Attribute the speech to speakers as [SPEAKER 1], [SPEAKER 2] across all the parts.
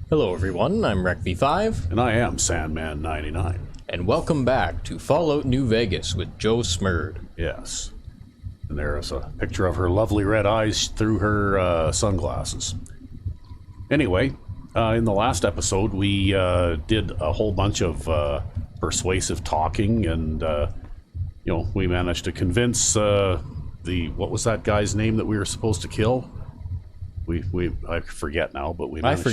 [SPEAKER 1] Hello everyone, I'm RecV5,
[SPEAKER 2] And I am Sandman99.
[SPEAKER 1] and welcome back to Fallout New Vegas with Joe Smurd.
[SPEAKER 2] Yes. And there's a picture of her lovely red eyes through her sunglasses. Anyway, in the last episode, we did a whole bunch of persuasive talking, and, we managed to convince what was that guy's name that we were supposed to kill? I forget now, but we managed we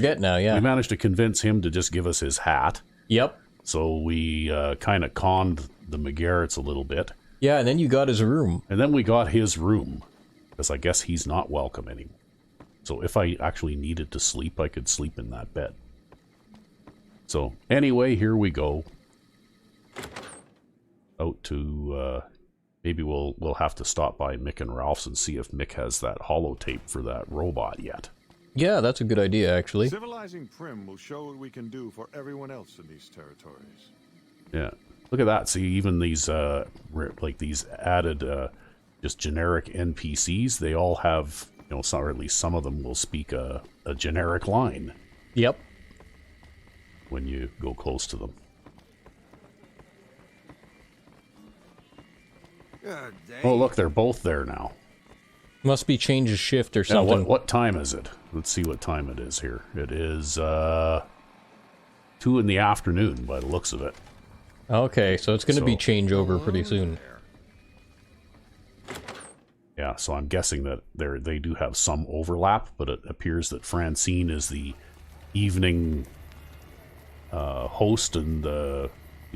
[SPEAKER 2] managed to convince him to just give us his hat.
[SPEAKER 1] Yep.
[SPEAKER 2] So we kind of conned the McGarretts a little bit.
[SPEAKER 1] Yeah, and then you got his room.
[SPEAKER 2] And then we got his room, because I guess he's not welcome anymore. So if I actually needed to sleep, I could sleep in that bed. So anyway, here we go. Out to, maybe we'll have to stop by Mick and Ralph's and see if Mick has that holotape for that robot yet.
[SPEAKER 1] Yeah, that's a good idea, actually.
[SPEAKER 3] Civilizing Prim will show what we can do for everyone else in these territories.
[SPEAKER 2] Yeah. Look at that. See, even these, like these added, just generic NPCs, they all have, or at least some of them will speak a generic line.
[SPEAKER 1] Yep.
[SPEAKER 2] When you go close to them. Oh, look, they're both there now.
[SPEAKER 1] Must be change of shift or
[SPEAKER 2] Yeah,
[SPEAKER 1] something.
[SPEAKER 2] what time is it? Let's see what time it is here. It is, 2 in the afternoon by the looks of it.
[SPEAKER 1] Okay, so it's going to be changeover pretty soon.
[SPEAKER 2] Yeah, so I'm guessing that they do have some overlap, but it appears that Francine is the evening host, and the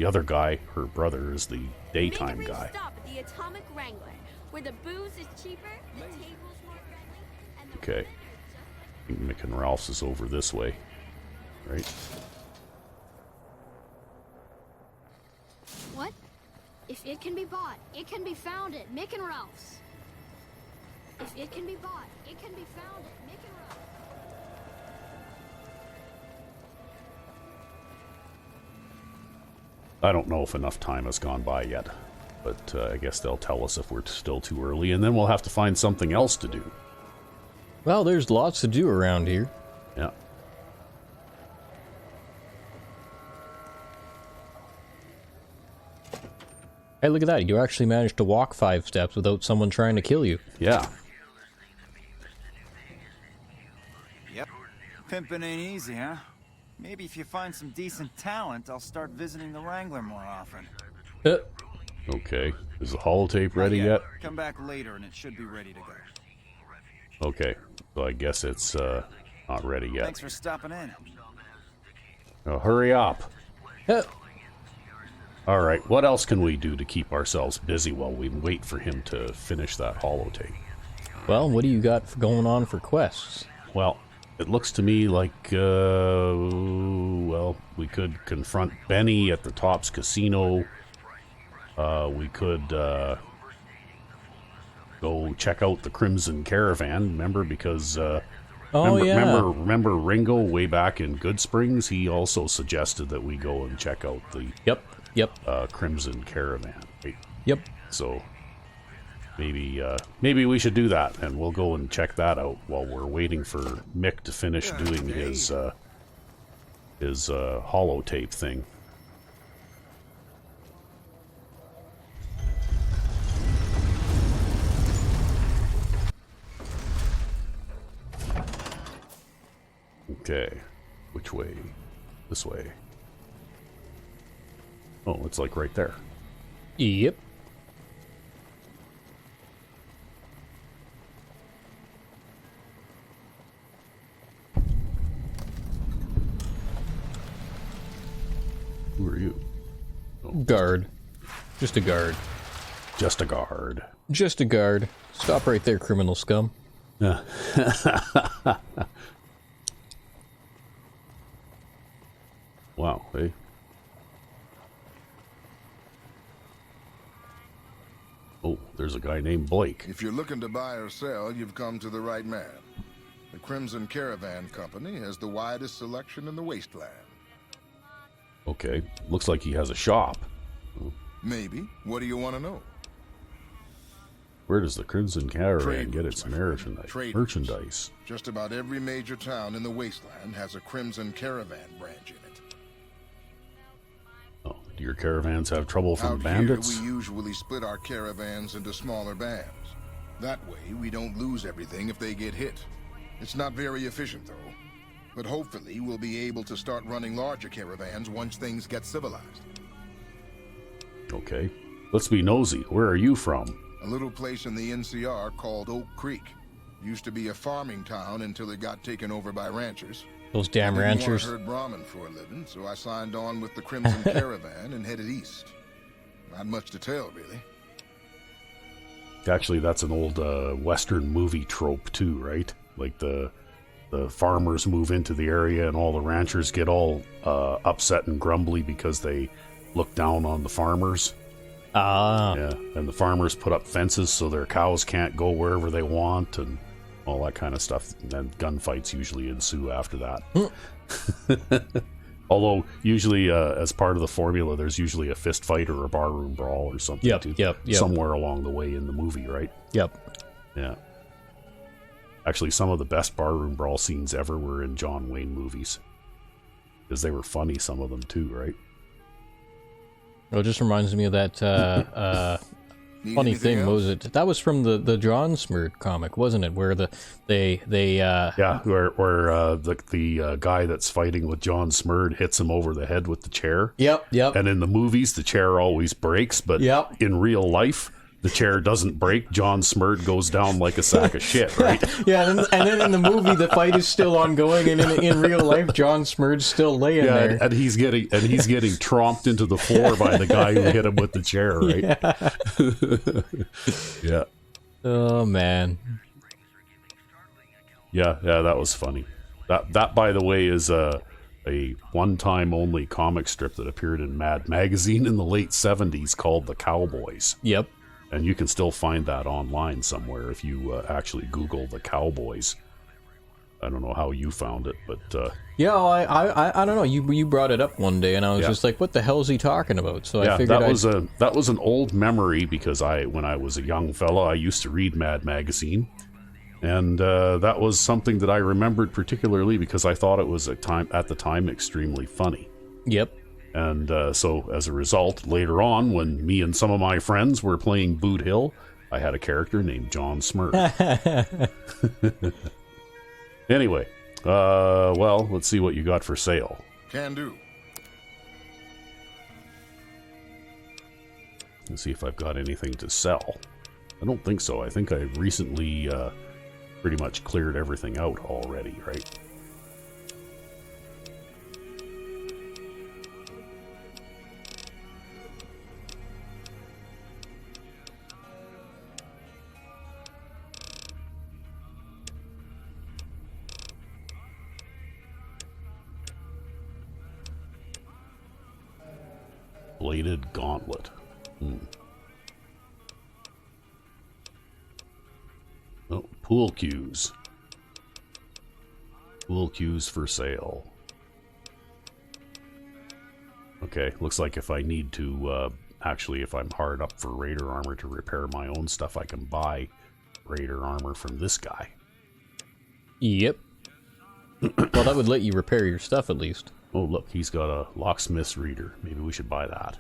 [SPEAKER 2] other guy, her brother, is the daytime guy.
[SPEAKER 4] Stop at the Atomic Wrangler, where the booze is cheaper, the table's more friendly, and the
[SPEAKER 2] Okay. I think Mick and Ralph's is over this way, right?
[SPEAKER 4] What? If it can be bought, it can be found at Mick and Ralph's. If it can be bought, it can be found at Mick and Ralph's.
[SPEAKER 2] I don't know if enough time has gone by yet, but I guess they'll tell us if we're still too early, and then we'll have to find something else to do.
[SPEAKER 1] Well, there's lots to do around here.
[SPEAKER 2] Yeah.
[SPEAKER 1] Hey, look at that. You actually managed to walk 5 steps without someone trying to kill you.
[SPEAKER 2] Yeah.
[SPEAKER 5] Yep. Pimping ain't easy, huh? Maybe if you find some decent talent, I'll start visiting the Wrangler more often.
[SPEAKER 2] Okay. Is the holotape ready yet?
[SPEAKER 5] Come back later and it should be ready to go.
[SPEAKER 2] Okay. So I guess it's not ready yet.
[SPEAKER 5] Thanks for stopping in.
[SPEAKER 2] Now hurry up. All right. What else can we do to keep ourselves busy while we wait for him to finish that holotape?
[SPEAKER 1] Well, what do you got going on for quests?
[SPEAKER 2] Well, it looks to me like, we could confront Benny at the Tops Casino. We could go check out the Crimson Caravan. Remember, because remember Ringo way back in Good Springs? He also suggested that we go and check out the Crimson Caravan. Right?
[SPEAKER 1] Yep.
[SPEAKER 2] So maybe we should do that, and we'll go and check that out while we're waiting for Mick to finish doing his holotape thing. Okay, which way? This way. Oh, it's like right there.
[SPEAKER 1] Yep.
[SPEAKER 2] Who are you? Oh.
[SPEAKER 1] Guard. Just a guard.
[SPEAKER 2] Just a guard.
[SPEAKER 1] Just a guard. Stop right there, criminal scum.
[SPEAKER 2] Wow, hey. Oh, there's a guy named Blake.
[SPEAKER 6] If you're looking to buy or sell, you've come to the right man. The Crimson Caravan Company has the widest selection in the wasteland.
[SPEAKER 2] Okay, looks like he has a shop.
[SPEAKER 6] Maybe. What do you want to know?
[SPEAKER 2] Where does the Crimson Caravan
[SPEAKER 6] Trade
[SPEAKER 2] get
[SPEAKER 6] routes,
[SPEAKER 2] its
[SPEAKER 6] my friend.
[SPEAKER 2] merchandise?
[SPEAKER 6] Trade
[SPEAKER 2] Merchandise.
[SPEAKER 6] Just about every major town in the wasteland has a Crimson Caravan branch in it.
[SPEAKER 2] Oh, do your caravans have trouble from
[SPEAKER 6] Out
[SPEAKER 2] bandits?
[SPEAKER 6] here, we usually split our caravans into smaller bands. That way, we don't lose everything if they get hit. It's not very efficient, though. But hopefully, we'll be able to start running larger caravans once things get civilized.
[SPEAKER 2] Okay. Let's be nosy. Where are you from?
[SPEAKER 6] A little place in the NCR called Oak Creek. Used to be a farming town until it got taken over by ranchers.
[SPEAKER 1] Those damn
[SPEAKER 6] I didn't
[SPEAKER 1] ranchers.
[SPEAKER 6] want to herd Brahmin for a living, so I signed on with the Crimson Caravan and headed east. Not much to tell, really.
[SPEAKER 2] Actually, that's an old Western movie trope too, right? Like the farmers move into the area and all the ranchers get all upset and grumbly because they look down on the farmers.
[SPEAKER 1] Ah.
[SPEAKER 2] Yeah, and the farmers put up fences so their cows can't go wherever they want and all that kind of stuff. And then gunfights usually ensue after that. Although, usually, as part of the formula, there's usually a fist fight or a barroom brawl or something
[SPEAKER 1] Yep.
[SPEAKER 2] somewhere along the way in the movie, right?
[SPEAKER 1] Yep.
[SPEAKER 2] Yeah. Actually, some of the best barroom brawl scenes ever were in John Wayne movies. Because they were funny, some of them too, right?
[SPEAKER 1] Well, it just reminds me of that
[SPEAKER 6] Need
[SPEAKER 1] funny
[SPEAKER 6] anything
[SPEAKER 1] thing.
[SPEAKER 6] else?
[SPEAKER 1] What was it? That was from the John Smurd comic, wasn't it? Where they
[SPEAKER 2] Yeah, where the guy that's fighting with John Smurd hits him over the head with the chair.
[SPEAKER 1] Yep.
[SPEAKER 2] And in the movies, the chair always breaks, but
[SPEAKER 1] Yep.
[SPEAKER 2] in real life, the chair doesn't break. John Smurd goes down like a sack of shit, right?
[SPEAKER 1] Yeah, and then in the movie, the fight is still ongoing, and in real life, John Smurd's still laying
[SPEAKER 2] Yeah,
[SPEAKER 1] there.
[SPEAKER 2] and he's getting tromped into the floor by the guy who hit him with the chair, right? Yeah.
[SPEAKER 1] Oh man.
[SPEAKER 2] Yeah, that was funny. That by the way is a one-time only comic strip that appeared in Mad Magazine in the late 70s called The Cowboys.
[SPEAKER 1] Yep.
[SPEAKER 2] And you can still find that online somewhere if you actually Google The Cowboys. I don't know how you found it, but
[SPEAKER 1] Yeah, well, I don't know. You brought it up one day, and I was just like, "What the hell is he talking about?" So I figured
[SPEAKER 2] that was an old memory because when I was a young fella, I used to read Mad Magazine, and that was something that I remembered particularly because I thought it was at the time extremely funny.
[SPEAKER 1] Yep.
[SPEAKER 2] And so, as a result, later on, when me and some of my friends were playing Boot Hill, I had a character named John Smurd. Anyway, well, let's see what you got for sale.
[SPEAKER 6] Can do.
[SPEAKER 2] Let's see if I've got anything to sell. I don't think so. I think I recently pretty much cleared everything out already, right? Bladed gauntlet. Oh, pool cues. Pool cues for sale. Okay, looks like if I need to, actually, if I'm hard up for Raider armor to repair my own stuff, I can buy Raider armor from this guy.
[SPEAKER 1] Yep. Well, that would let you repair your stuff at least.
[SPEAKER 2] Oh, look, he's got a locksmith's reader. Maybe we should buy that.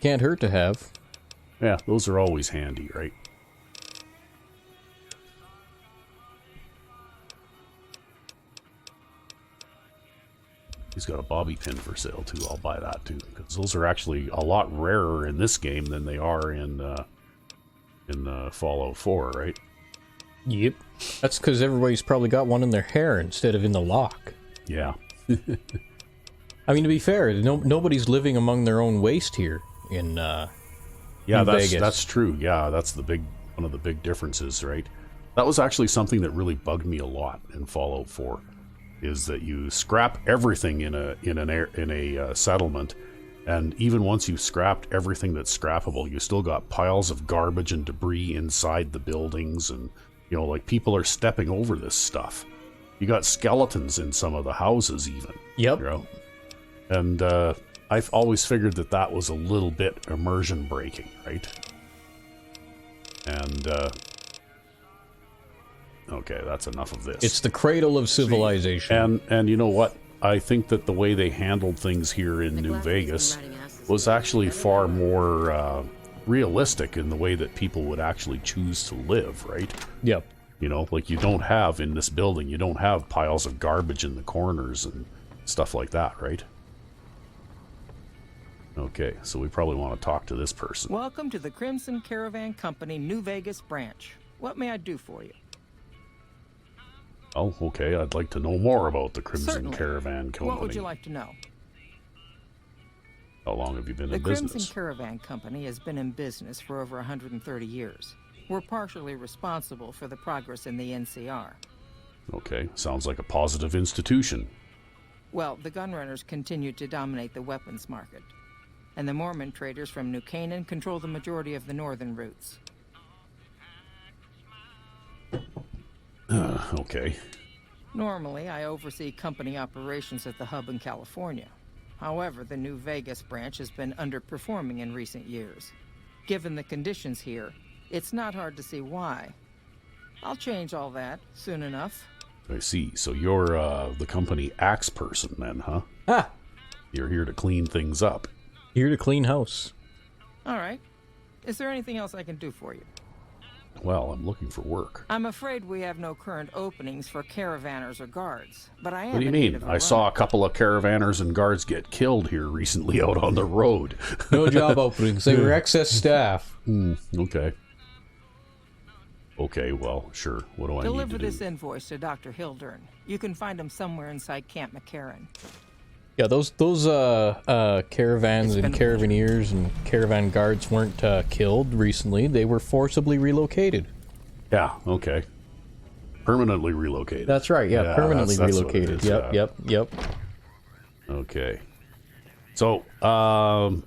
[SPEAKER 1] Can't hurt to have.
[SPEAKER 2] Yeah, those are always handy, right? He's got a bobby pin for sale too. I'll buy that too, because those are actually a lot rarer in this game than they are in Fallout 4, right?
[SPEAKER 1] Yep. That's because everybody's probably got one in their hair instead of in the lock.
[SPEAKER 2] Yeah.
[SPEAKER 1] I mean, to be fair, nobody's living among their own waste here in Vegas.
[SPEAKER 2] That's true. Yeah, that's one of the big differences, right? That was actually something that really bugged me a lot in Fallout 4, is that you scrap everything in a settlement, and even once you've scrapped everything that's scrappable, you still got piles of garbage and debris inside the buildings, and like people are stepping over this stuff. You got skeletons in some of the houses even.
[SPEAKER 1] Yep.
[SPEAKER 2] And I've always figured that was a little bit immersion breaking, right? And, okay, that's enough of this.
[SPEAKER 1] It's the cradle of civilization.
[SPEAKER 2] And you know what? I think that the way they handled things here in New Vegas was actually far more realistic in the way that people would actually choose to live, right?
[SPEAKER 1] Yep.
[SPEAKER 2] You know, like you don't have in this building, you don't have piles of garbage in the corners and stuff like that, right? Okay, so we probably want to talk to this person.
[SPEAKER 7] Welcome to the Crimson Caravan Company New Vegas branch. What may I do for you?
[SPEAKER 2] Oh, okay, I'd like to know more about the Crimson
[SPEAKER 7] Certainly.
[SPEAKER 2] Caravan Company.
[SPEAKER 7] What would you like to know?
[SPEAKER 2] How long have you been
[SPEAKER 7] The
[SPEAKER 2] in
[SPEAKER 7] Crimson
[SPEAKER 2] business?
[SPEAKER 7] Caravan Company has been in business for over 130 years. We're partially responsible for the progress in the NCR.
[SPEAKER 2] Okay, sounds like a positive institution.
[SPEAKER 7] Well, the gunrunners continue to dominate the weapons market, and the Mormon traders from New Canaan control the majority of the northern routes.
[SPEAKER 2] Okay.
[SPEAKER 7] Normally, I oversee company operations at the hub in California. However, the New Vegas branch has been underperforming in recent years. Given the conditions here, it's not hard to see why. I'll change all that soon enough.
[SPEAKER 2] I see. So you're the company axe person then, huh?
[SPEAKER 1] Ah,
[SPEAKER 2] You're here to clean things up.
[SPEAKER 1] here to clean house.
[SPEAKER 7] All right. Is there anything else I can do for you?
[SPEAKER 2] Well, I'm looking for work.
[SPEAKER 7] I'm afraid we have no current openings for caravanners or guards, but I am
[SPEAKER 2] What do you
[SPEAKER 7] in need
[SPEAKER 2] mean?
[SPEAKER 7] of a
[SPEAKER 2] I
[SPEAKER 7] run.
[SPEAKER 2] saw a couple of caravanners and guards get killed here recently out on the road.
[SPEAKER 1] No job openings. They were excess staff.
[SPEAKER 2] Okay. Okay, well, sure. What do I need
[SPEAKER 7] Deliver
[SPEAKER 2] to
[SPEAKER 7] this
[SPEAKER 2] do?
[SPEAKER 7] invoice to Dr. Hildern. You can find him somewhere inside Camp McCarran.
[SPEAKER 1] Yeah, those caravans
[SPEAKER 7] It's
[SPEAKER 1] and
[SPEAKER 7] been-
[SPEAKER 1] caravaneers and caravan guards weren't killed recently. They were forcibly relocated.
[SPEAKER 2] Yeah, okay. Permanently relocated.
[SPEAKER 1] That's right. Yeah, permanently
[SPEAKER 2] that's what it
[SPEAKER 1] relocated.
[SPEAKER 2] is,
[SPEAKER 1] Yep,
[SPEAKER 2] yeah.
[SPEAKER 1] yep.
[SPEAKER 2] Okay. So, I'm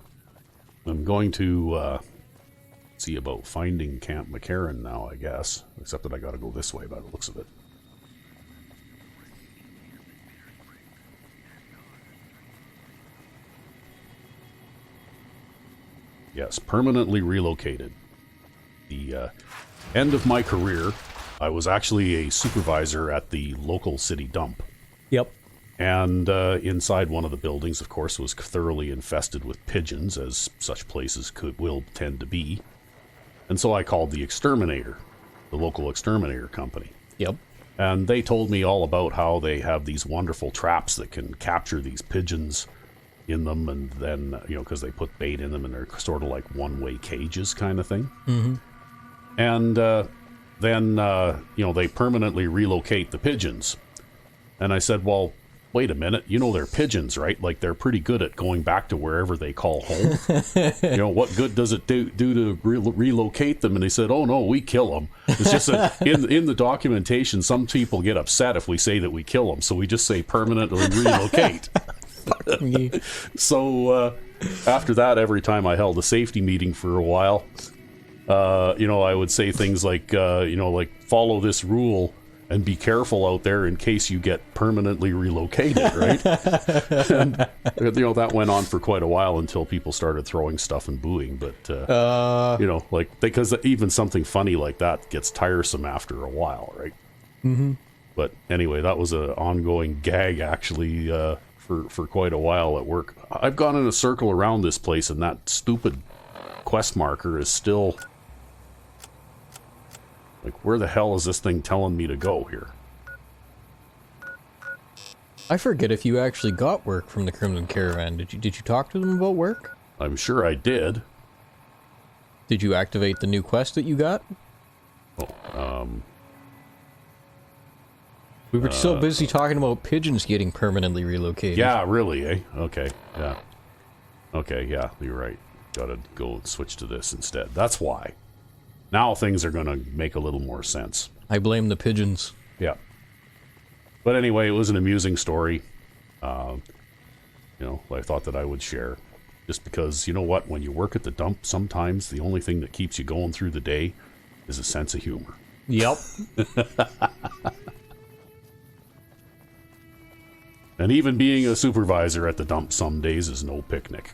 [SPEAKER 2] going to see about finding Camp McCarran now, I guess. Except that I gotta go this way by the looks of it. Yes, permanently relocated. The end of my career, I was actually a supervisor at the local city dump.
[SPEAKER 1] Yep.
[SPEAKER 2] And inside one of the buildings, of course, was thoroughly infested with pigeons, as such places will tend to be. And so I called the exterminator, the local exterminator company.
[SPEAKER 1] Yep.
[SPEAKER 2] And they told me all about how they have these wonderful traps that can capture these pigeons in them, and then, you know, because they put bait in them, and they're sort of like one-way cages kind of thing.
[SPEAKER 1] Mm-hmm.
[SPEAKER 2] And then, you know, they permanently relocate the pigeons. And I said, well, wait a minute, you know they're pigeons, right? Like, they're pretty good at going back to wherever they call home. You know, what good does it do to relocate them? And they said, oh, no, we kill them. It's just that in the documentation, some people get upset if we say that we kill them, so we just say permanently relocate. So after that, every time I held a safety meeting for a while, you know, I would say things like, you know, like, follow this rule and be careful out there in case you get permanently relocated, right? And, you know, that went on for quite a while until people started throwing stuff and booing. But, you know, like, because even something funny like that gets tiresome after a while, right?
[SPEAKER 1] Mm-hmm.
[SPEAKER 2] But anyway, that was an ongoing gag, actually, for quite a while at work. I've gone in a circle around this place, and that stupid quest marker is still... Like, where the hell is this thing telling me to go here?
[SPEAKER 1] I forget if you actually got work from the Crimson Caravan. Did you talk to them about work?
[SPEAKER 2] I'm sure I did.
[SPEAKER 1] Did you activate the new quest that you got?
[SPEAKER 2] Oh,
[SPEAKER 1] We were so busy talking about pigeons getting permanently relocated.
[SPEAKER 2] yeah, really, eh? Okay, yeah. Okay, yeah, you're right. Gotta go and switch to this instead. That's why. Now things are gonna make a little more sense.
[SPEAKER 1] I blame the pigeons.
[SPEAKER 2] Yeah. But anyway, it was an amusing story. You know, I thought that I would share. Just because, you know what, when you work at the dump, sometimes the only thing that keeps you going through the day is a sense of humor.
[SPEAKER 1] Yep.
[SPEAKER 2] And even being a supervisor at the dump some days is no picnic.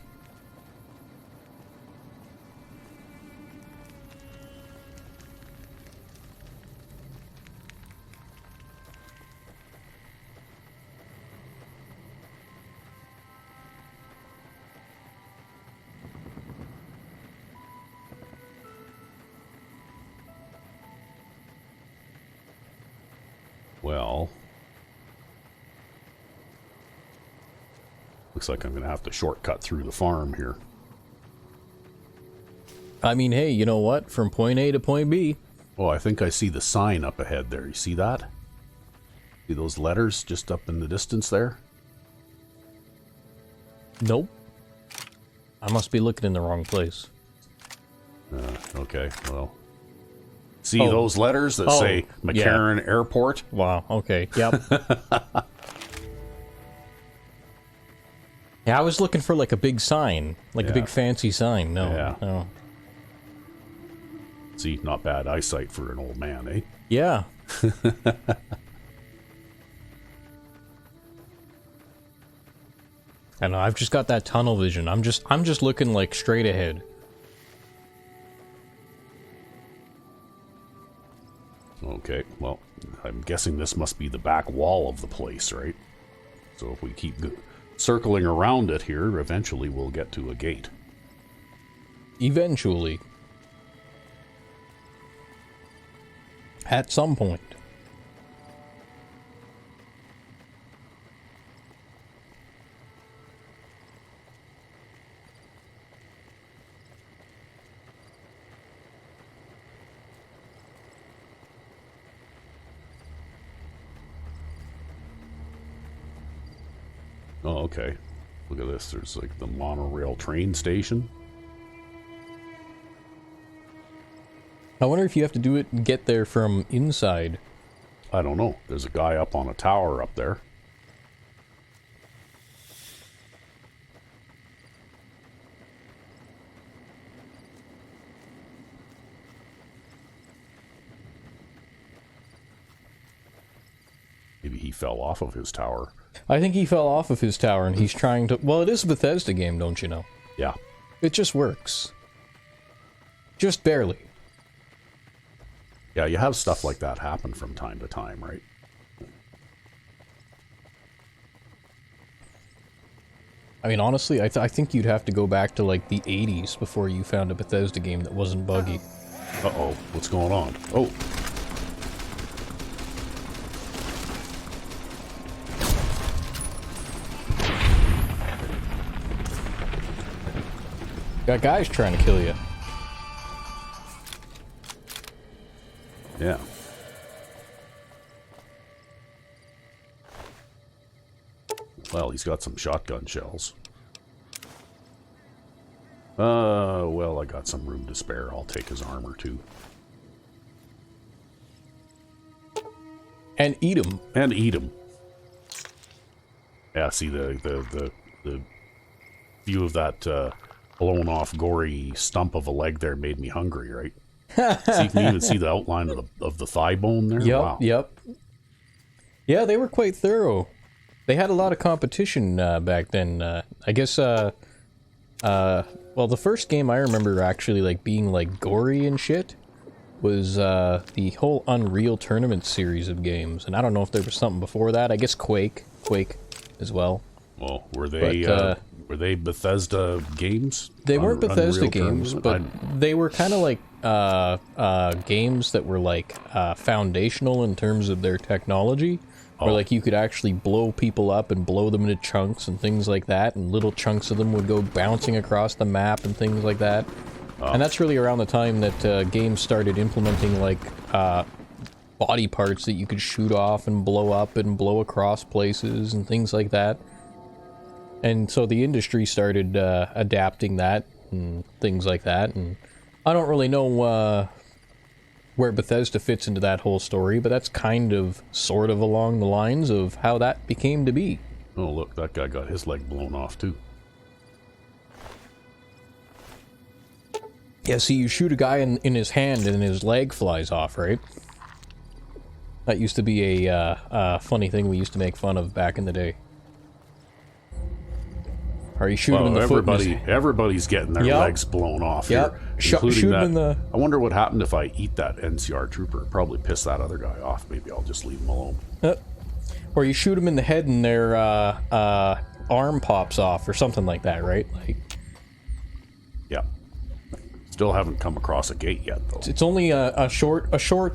[SPEAKER 2] Well, looks like I'm going to have to shortcut through the farm here.
[SPEAKER 1] I mean, hey, you know what? From point A to point B.
[SPEAKER 2] Oh, I think I see the sign up ahead there. You see that? See those letters just up in the distance there?
[SPEAKER 1] Nope. I must be looking in the wrong place.
[SPEAKER 2] Okay, well. See those letters that say McCarran Airport?
[SPEAKER 1] Wow, okay, yep. Yeah, I was looking for like a big sign, like a big fancy sign. No, no.
[SPEAKER 2] See, not bad eyesight for an old man, eh?
[SPEAKER 1] Yeah. I know, I've just got that tunnel vision. I'm just looking like straight ahead.
[SPEAKER 2] Okay, well, I'm guessing this must be the back wall of the place, right? So if we keep circling around it here, eventually we'll get to a gate.
[SPEAKER 1] Eventually. At some point.
[SPEAKER 2] Oh, okay. Look at this. There's like the monorail train station.
[SPEAKER 1] I wonder if you have to do it and get there from inside.
[SPEAKER 2] I don't know. There's a guy up on a tower up there. Maybe he fell off of his tower.
[SPEAKER 1] I think he fell off of his tower and he's trying to... Well, it is a Bethesda game, don't you know?
[SPEAKER 2] Yeah.
[SPEAKER 1] It just works. Just barely.
[SPEAKER 2] Yeah, you have stuff like that happen from time to time, right?
[SPEAKER 1] I mean, honestly, I think you'd have to go back to, like, the 80s before you found a Bethesda game that wasn't buggy.
[SPEAKER 2] Uh-oh, what's going on? Oh!
[SPEAKER 1] Got guys trying to kill you.
[SPEAKER 2] Yeah. Well, he's got some shotgun shells. Well, I got some room to spare. I'll take his armor, too.
[SPEAKER 1] And eat him.
[SPEAKER 2] And eat him. Yeah, see, the view of that, blown off, gory stump of a leg there made me hungry, right? So you can even see the outline of the thigh bone there.
[SPEAKER 1] Yep,
[SPEAKER 2] wow.
[SPEAKER 1] yep. Yeah, they were quite thorough. They had a lot of competition back then. I guess, well, the first game I remember actually like being like gory and shit was the whole Unreal Tournament series of games. And I don't know if there was something before that. I guess Quake as well.
[SPEAKER 2] Well, were they Bethesda games?
[SPEAKER 1] They weren't Bethesda games, but
[SPEAKER 2] I...
[SPEAKER 1] they were kind of like games that were like foundational in terms of their technology, where like you could actually blow people up and blow them into chunks and things like that, and little chunks of them would go bouncing across the map and things like that. And that's really around the time that games started implementing like body parts that you could shoot off and blow up and blow across places and things like that. And so the industry started adapting that and things like that. And I don't really know where Bethesda fits into that whole story, but that's kind of, sort of along the lines of how that became to be.
[SPEAKER 2] Oh, look, that guy got his leg blown off, too.
[SPEAKER 1] Yeah, see, you shoot a guy in his hand and his leg flies off, right? That used to be a funny thing we used to make fun of back in the day. Or you shoot him in the foot.
[SPEAKER 2] Everybody's getting their legs blown off here.
[SPEAKER 1] Shoot him in the...
[SPEAKER 2] I wonder what happened if I eat that NCR trooper. It'd probably piss that other guy off. Maybe I'll just leave him alone.
[SPEAKER 1] Or you shoot him in the head and their arm pops off or something like that, right? Like...
[SPEAKER 2] Yeah. Still haven't come across a gate yet, though.
[SPEAKER 1] It's only a short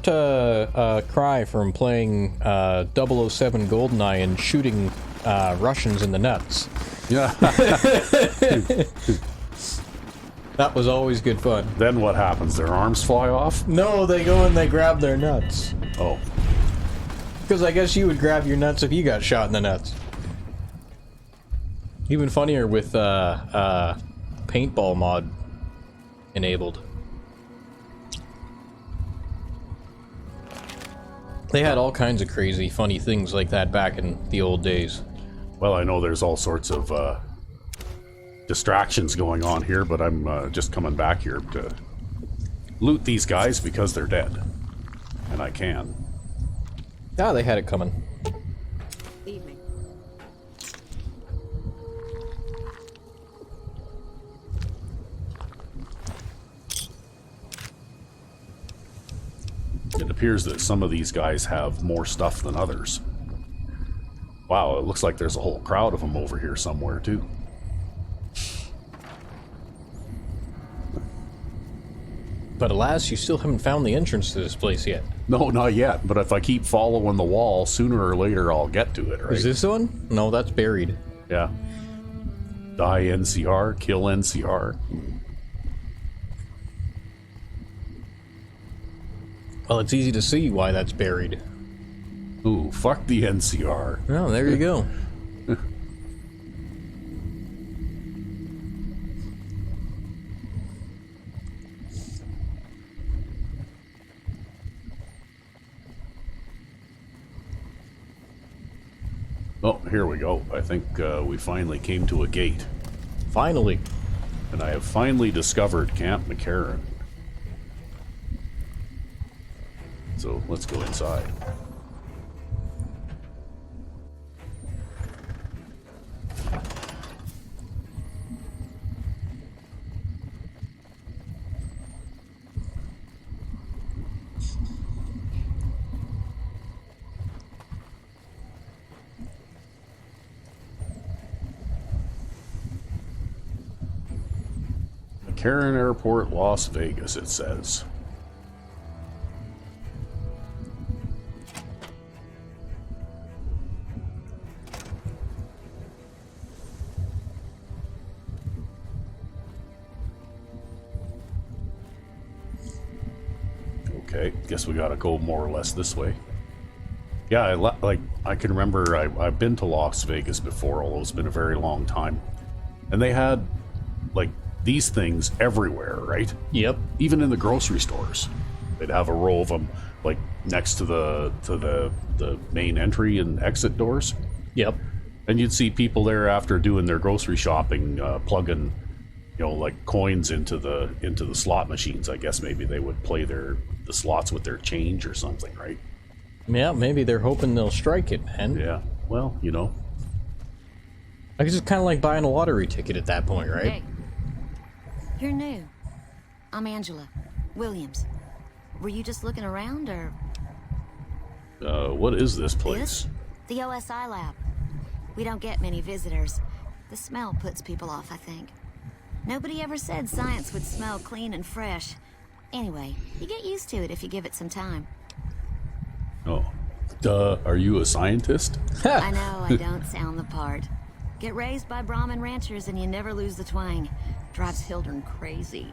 [SPEAKER 1] cry from playing 007 GoldenEye and shooting Russians in the nuts.
[SPEAKER 2] Yeah.
[SPEAKER 1] That was always good fun.
[SPEAKER 2] Then what happens? Their arms fly off?
[SPEAKER 1] No, they go and they grab their nuts.
[SPEAKER 2] Oh.
[SPEAKER 1] Because I guess you would grab your nuts if you got shot in the nuts. Even funnier with paintball mod enabled. They had all kinds of crazy, funny things like that back in the old days.
[SPEAKER 2] Well, I know there's all sorts of distractions going on here, but I'm just coming back here to loot these guys because they're dead. And I can.
[SPEAKER 1] Ah, they had it coming.
[SPEAKER 7] Evening.
[SPEAKER 2] It appears that some of these guys have more stuff than others. Wow, it looks like there's a whole crowd of them over here somewhere, too.
[SPEAKER 1] But alas, you still haven't found the entrance to this place yet.
[SPEAKER 2] No, not yet, but if I keep following the wall, sooner or later I'll get to it, right?
[SPEAKER 1] Is this the one? No, that's buried.
[SPEAKER 2] Yeah. Die NCR, kill NCR.
[SPEAKER 1] Well, it's easy to see why that's buried.
[SPEAKER 2] Ooh, fuck the NCR.
[SPEAKER 1] Oh, there you go.
[SPEAKER 2] Oh, here we go. I think we finally came to a gate.
[SPEAKER 1] Finally.
[SPEAKER 2] And I have finally discovered Camp McCarran. So let's go inside. McCarran Airport, Las Vegas, it says. Okay, guess we gotta go more or less this way. Yeah, I can remember I've been to Las Vegas before, although it's been a very long time. And they had, like, these things everywhere, right?
[SPEAKER 1] Yep.
[SPEAKER 2] Even in the grocery stores. They'd have a row of them, like, next to the main entry and exit doors.
[SPEAKER 1] Yep.
[SPEAKER 2] And you'd see people there after doing their grocery shopping, plugging, you know, like coins into the slot machines. I guess maybe they would play the slots with their change or something, right?
[SPEAKER 1] Yeah, maybe they're hoping they'll strike it, man.
[SPEAKER 2] Yeah. Well, you know.
[SPEAKER 1] I guess it's kind of like buying a lottery ticket at that point, right?
[SPEAKER 8] Hey. You're new. I'm Angela Williams. Were you just looking around, or...?
[SPEAKER 2] What is this place?
[SPEAKER 8] This? The OSI lab. We don't get many visitors. The smell puts people off, I think. Nobody ever said science would smell clean and fresh. Anyway, you get used to it if you give it some time.
[SPEAKER 2] Oh. Duh, are you a scientist?
[SPEAKER 8] I know I don't sound the part. Get raised by Brahmin ranchers and you never lose the twang. Drives Hildern crazy.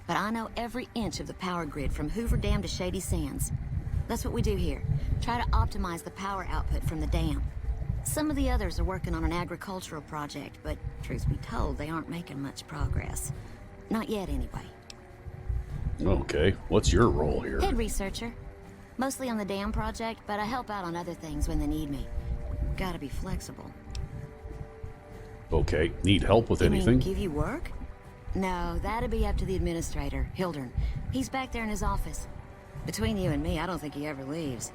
[SPEAKER 8] But I know every inch of the power grid from Hoover Dam to Shady Sands. That's what we do here. Try to optimize the power output from the dam. Some of the others are working on an agricultural project, but truth be told, they aren't making much progress. Not yet, anyway.
[SPEAKER 2] Okay, what's your role here?
[SPEAKER 8] Head researcher. Mostly on the dam project, but I help out on other things when they need me. Gotta be flexible.
[SPEAKER 2] Okay, need help with
[SPEAKER 8] You
[SPEAKER 2] anything?
[SPEAKER 8] mean give you work? No, that'd be up to the administrator, Hildern. He's back there in his office. Between you and me, I don't think he ever leaves.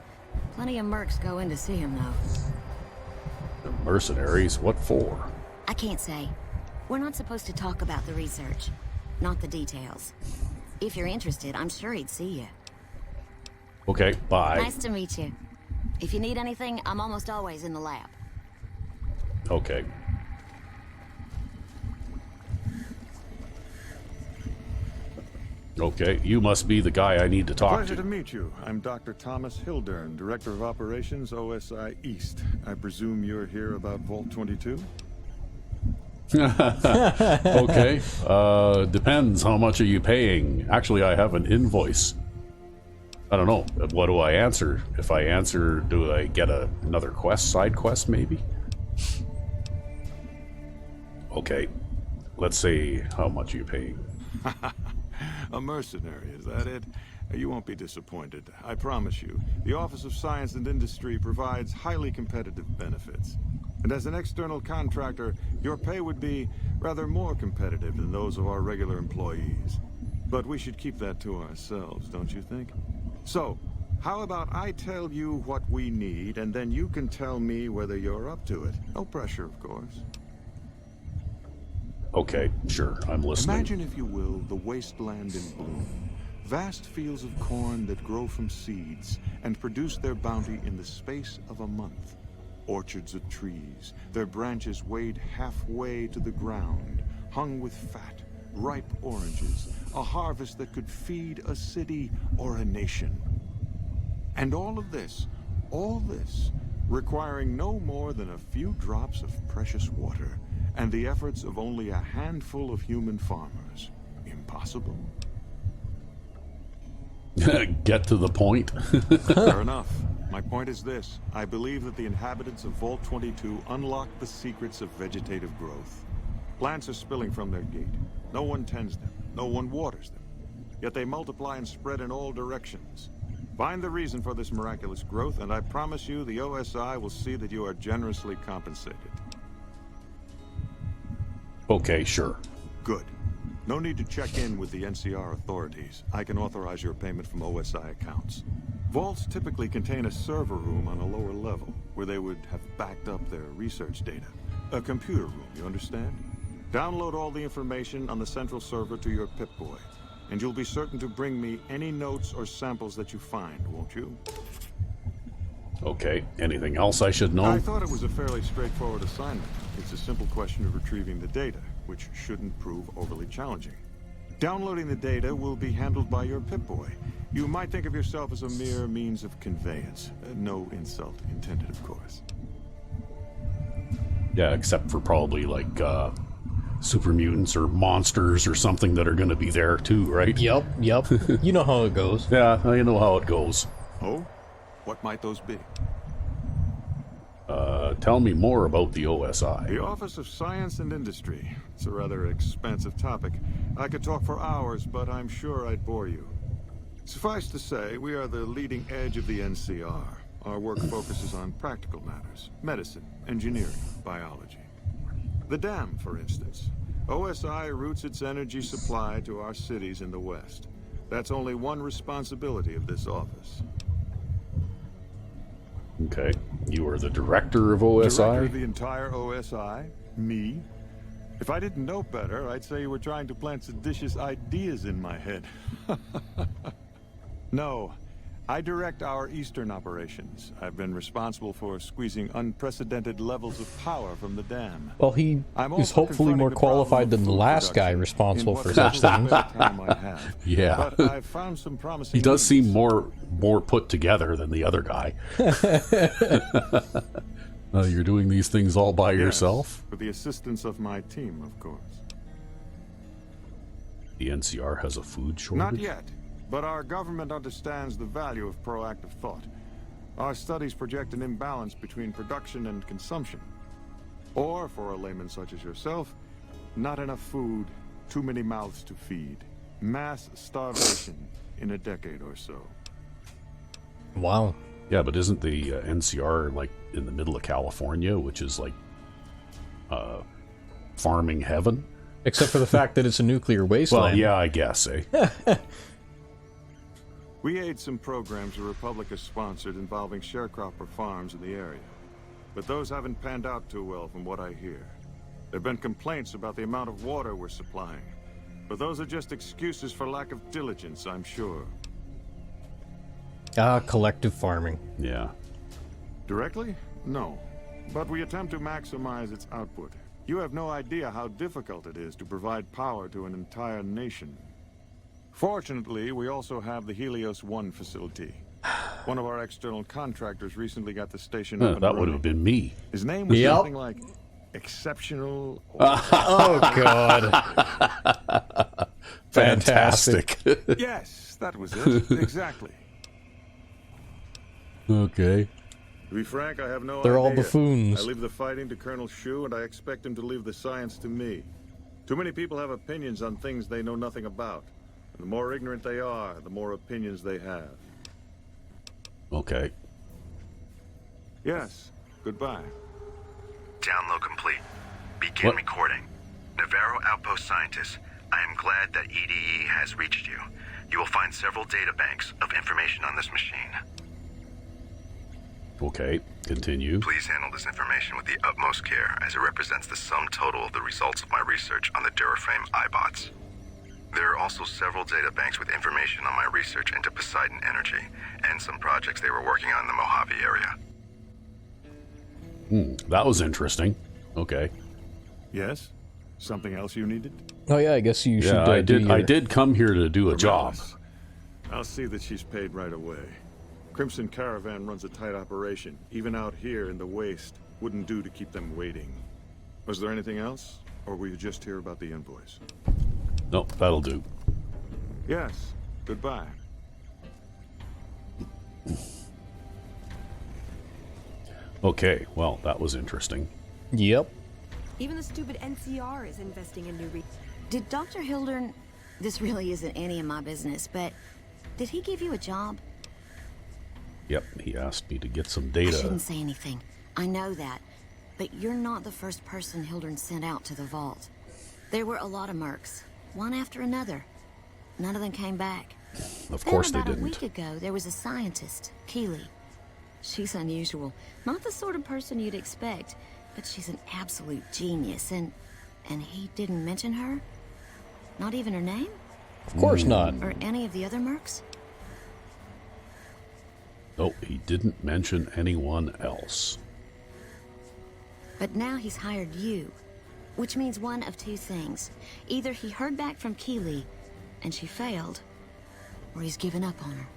[SPEAKER 8] Plenty of mercs go in to see him, though.
[SPEAKER 2] Mercenaries? What for?
[SPEAKER 8] I can't say. We're not supposed to talk about the research. Not the details. If you're interested, I'm sure he'd see you.
[SPEAKER 2] Okay, bye.
[SPEAKER 8] Nice to meet you. If you need anything, I'm almost always in the lab.
[SPEAKER 2] Okay. Okay, you must be the guy I need to talk
[SPEAKER 3] Pleasure to
[SPEAKER 2] to.
[SPEAKER 3] meet you. I'm Dr. Thomas Hildern, Director of Operations, OSI East. I presume you're here about Vault 22?
[SPEAKER 2] Okay, depends. How much are you paying? Actually, I have an invoice. I don't know. What do I answer? If I answer, do I get another quest, side quest, maybe? Okay, let's say how much are you paying?
[SPEAKER 3] A mercenary, is that it? You won't be disappointed. I promise you. The Office of Science and Industry provides highly competitive benefits. And as an external contractor, your pay would be rather more competitive than those of our regular employees. But we should keep that to ourselves, don't you think? So, how about I tell you what we need, and then you can tell me whether you're up to it. No pressure, of course.
[SPEAKER 2] Okay, sure, I'm listening.
[SPEAKER 3] Imagine, if you will, the wasteland in bloom. Vast fields of corn that grow from seeds and produce their bounty in the space of a month. Orchards of trees, their branches weighed halfway to the ground, hung with fat, ripe oranges, a harvest that could feed a city or a nation. And all this, requiring no more than a few drops of precious water, and the efforts of only a handful of human farmers. Impossible?
[SPEAKER 2] Get to the point.
[SPEAKER 3] Fair enough. My point is this. I believe that the inhabitants of Vault 22 unlocked the secrets of vegetative growth. Plants are spilling from their gate. No one tends them. No one waters them. Yet they multiply and spread in all directions. Find the reason for this miraculous growth, and I promise you the OSI will see that you are generously compensated.
[SPEAKER 2] Okay, sure.
[SPEAKER 3] Good. No need to check in with the NCR authorities. I can authorize your payment from OSI accounts. Vaults typically contain a server room on a lower level, where they would have backed up their research data. A computer room, you understand? Download all the information on the central server to your Pip-Boy, and you'll be certain to bring me any notes or samples that you find, won't you?
[SPEAKER 2] Okay, anything else I should know?
[SPEAKER 3] I thought it was a fairly straightforward assignment. It's a simple question of retrieving the data, which shouldn't prove overly challenging. Downloading the data will be handled by your Pip-Boy. You might think of yourself as a mere means of conveyance. No insult intended, of course.
[SPEAKER 2] Yeah, except for probably like super mutants or monsters or something that are going to be there too, right?
[SPEAKER 1] Yep. You know how it goes.
[SPEAKER 2] Yeah, I know how it goes.
[SPEAKER 3] Oh? What might those be?
[SPEAKER 2] Tell me more about the OSI.
[SPEAKER 3] The Office of Science and Industry. It's a rather expansive topic. I could talk for hours, but I'm sure I'd bore you. Suffice to say, we are the leading edge of the NCR. Our work focuses on practical matters: medicine, engineering, biology. The dam, for instance. OSI routes its energy supply to our cities in the West. That's only one responsibility of this office.
[SPEAKER 2] Okay, you are the director of OSI?
[SPEAKER 3] Director of the entire OSI? Me? If I didn't know better, I'd say you were trying to plant seditious ideas in my head. No, I direct our eastern operations. I've been responsible for squeezing unprecedented levels of power from the dam.
[SPEAKER 1] Well, he
[SPEAKER 3] I'm
[SPEAKER 1] is
[SPEAKER 3] also
[SPEAKER 1] hopefully more
[SPEAKER 3] confronting the problem
[SPEAKER 1] qualified
[SPEAKER 3] of
[SPEAKER 1] than the
[SPEAKER 3] food
[SPEAKER 1] last guy
[SPEAKER 3] production
[SPEAKER 1] responsible
[SPEAKER 3] in
[SPEAKER 1] for
[SPEAKER 3] what
[SPEAKER 1] such
[SPEAKER 3] little
[SPEAKER 1] things.
[SPEAKER 3] spare time I have.
[SPEAKER 2] Yeah.
[SPEAKER 3] But I've found some promising
[SPEAKER 2] He does
[SPEAKER 3] leads.
[SPEAKER 2] seem more put together than the other guy. You're doing these things all by
[SPEAKER 3] Yes,
[SPEAKER 2] yourself?
[SPEAKER 3] with the assistance of my team, of course.
[SPEAKER 2] The NCR has a food shortage?
[SPEAKER 3] Not yet, but our government understands the value of proactive thought. Our studies project an imbalance between production and consumption. Or, for a layman such as yourself, not enough food, too many mouths to feed. Mass starvation in a decade or so.
[SPEAKER 1] Wow.
[SPEAKER 2] Yeah, but isn't the NCR like in the middle of California, which is like farming heaven?
[SPEAKER 1] Except for the fact that it's a nuclear
[SPEAKER 2] Well,
[SPEAKER 1] wasteland.
[SPEAKER 2] yeah, I guess, eh?
[SPEAKER 3] We aid some programs the Republic has sponsored involving sharecropper farms in the area. But those haven't panned out too well from what I hear. There have been complaints about the amount of water we're supplying. But those are just excuses for lack of diligence, I'm sure.
[SPEAKER 1] Collective farming.
[SPEAKER 2] Yeah.
[SPEAKER 3] Directly? No. But we attempt to maximize its output. You have no idea how difficult it is to provide power to an entire nation. Fortunately, we also have the Helios 1 facility. One of our external contractors recently got the station up and
[SPEAKER 2] That would
[SPEAKER 3] running.
[SPEAKER 2] have been me.
[SPEAKER 3] His name was
[SPEAKER 1] Yep.
[SPEAKER 3] something like Exceptional or
[SPEAKER 1] Oh, God.
[SPEAKER 2] Fantastic.
[SPEAKER 3] Yes, that was it. Exactly.
[SPEAKER 2] Okay.
[SPEAKER 3] To be frank, I have no
[SPEAKER 1] They're
[SPEAKER 3] idea.
[SPEAKER 1] all buffoons.
[SPEAKER 3] I leave the fighting to Colonel Shu, and I expect him to leave the science to me. Too many people have opinions on things they know nothing about. And the more ignorant they are, the more opinions they have.
[SPEAKER 2] Okay.
[SPEAKER 3] Yes, goodbye.
[SPEAKER 9] Download complete. Begin recording. Navarro Outpost Scientist, I am glad that EDE has reached you. You will find several data banks of information on this machine.
[SPEAKER 2] Okay. Continue.
[SPEAKER 9] Please handle this information with the utmost care, as it represents the sum total of the results of my research on the Duraframe iBots. There are also several data banks with information on my research into Poseidon Energy, and some projects they were working on in the Mojave area.
[SPEAKER 2] That was interesting. Okay.
[SPEAKER 3] Yes? Something else you needed?
[SPEAKER 1] Oh, yeah, I guess you should
[SPEAKER 2] Yeah, I
[SPEAKER 1] do
[SPEAKER 2] did.
[SPEAKER 1] your...
[SPEAKER 2] I did come here to do a job.
[SPEAKER 3] Regardless, I'll see that she's paid right away. Crimson Caravan runs a tight operation. Even out here in the waste, wouldn't do to keep them waiting. Was there anything else? Or were you just here about the invoice?
[SPEAKER 2] No, that'll do.
[SPEAKER 3] Yes. Goodbye.
[SPEAKER 2] Okay. Well, that was interesting.
[SPEAKER 1] Yep.
[SPEAKER 10] Even the stupid NCR is investing in new
[SPEAKER 8] Did Dr. Hildern... This really isn't any of my business, but... Did he give you a job?
[SPEAKER 2] Yep. He asked me to get some
[SPEAKER 8] I
[SPEAKER 2] data.
[SPEAKER 8] shouldn't say anything. I know that. But you're not the first person Hildern sent out to the vault. There were a lot of mercs. One after another. None of them came back.
[SPEAKER 2] Of course they
[SPEAKER 8] About a
[SPEAKER 2] didn't.
[SPEAKER 8] week ago, there was a scientist, Keeley. She's unusual. Not the sort of person you'd expect, but she's an absolute genius, and he didn't mention her? Not even her name?
[SPEAKER 1] Of course not.
[SPEAKER 8] Or any of the other mercs?
[SPEAKER 2] No, he didn't mention anyone else.
[SPEAKER 8] But now he's hired you, which means one of two things. Either he heard back from Keeley, and she failed, or he's given up on her.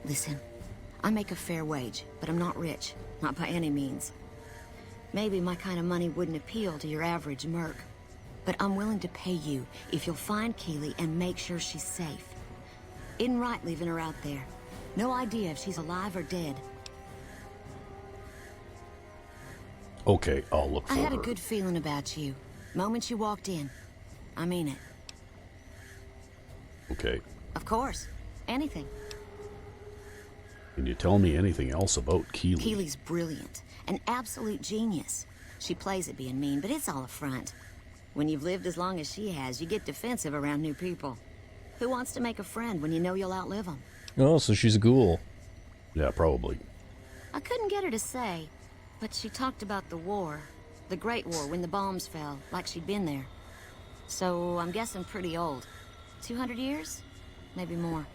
[SPEAKER 8] Listen, I make a fair wage, but I'm not rich, not by any means. Maybe my kind of money wouldn't appeal to your average merc, but I'm willing to pay you if you'll find Keeley and make sure she's safe. Isn't right leaving her out there. No idea if she's alive or dead.
[SPEAKER 2] Okay, I'll look for
[SPEAKER 8] I
[SPEAKER 2] her.
[SPEAKER 8] had a good feeling about you. Moment you walked in. I mean it.
[SPEAKER 2] Okay.
[SPEAKER 8] Of course. Anything.
[SPEAKER 2] Can you tell me anything else about Keeley?
[SPEAKER 8] Keeley's brilliant. An absolute genius. She plays at being mean, but it's all a front. When you've lived as long as she has, you get defensive around new people. Who wants to make a friend when you know you'll outlive them?
[SPEAKER 1] Oh, so she's a ghoul.
[SPEAKER 2] Yeah, probably.
[SPEAKER 8] I couldn't get her to say, but she talked about the war. The Great War, when the bombs fell, like she'd been there. So, I'm guessing pretty old. 200 years? Maybe more.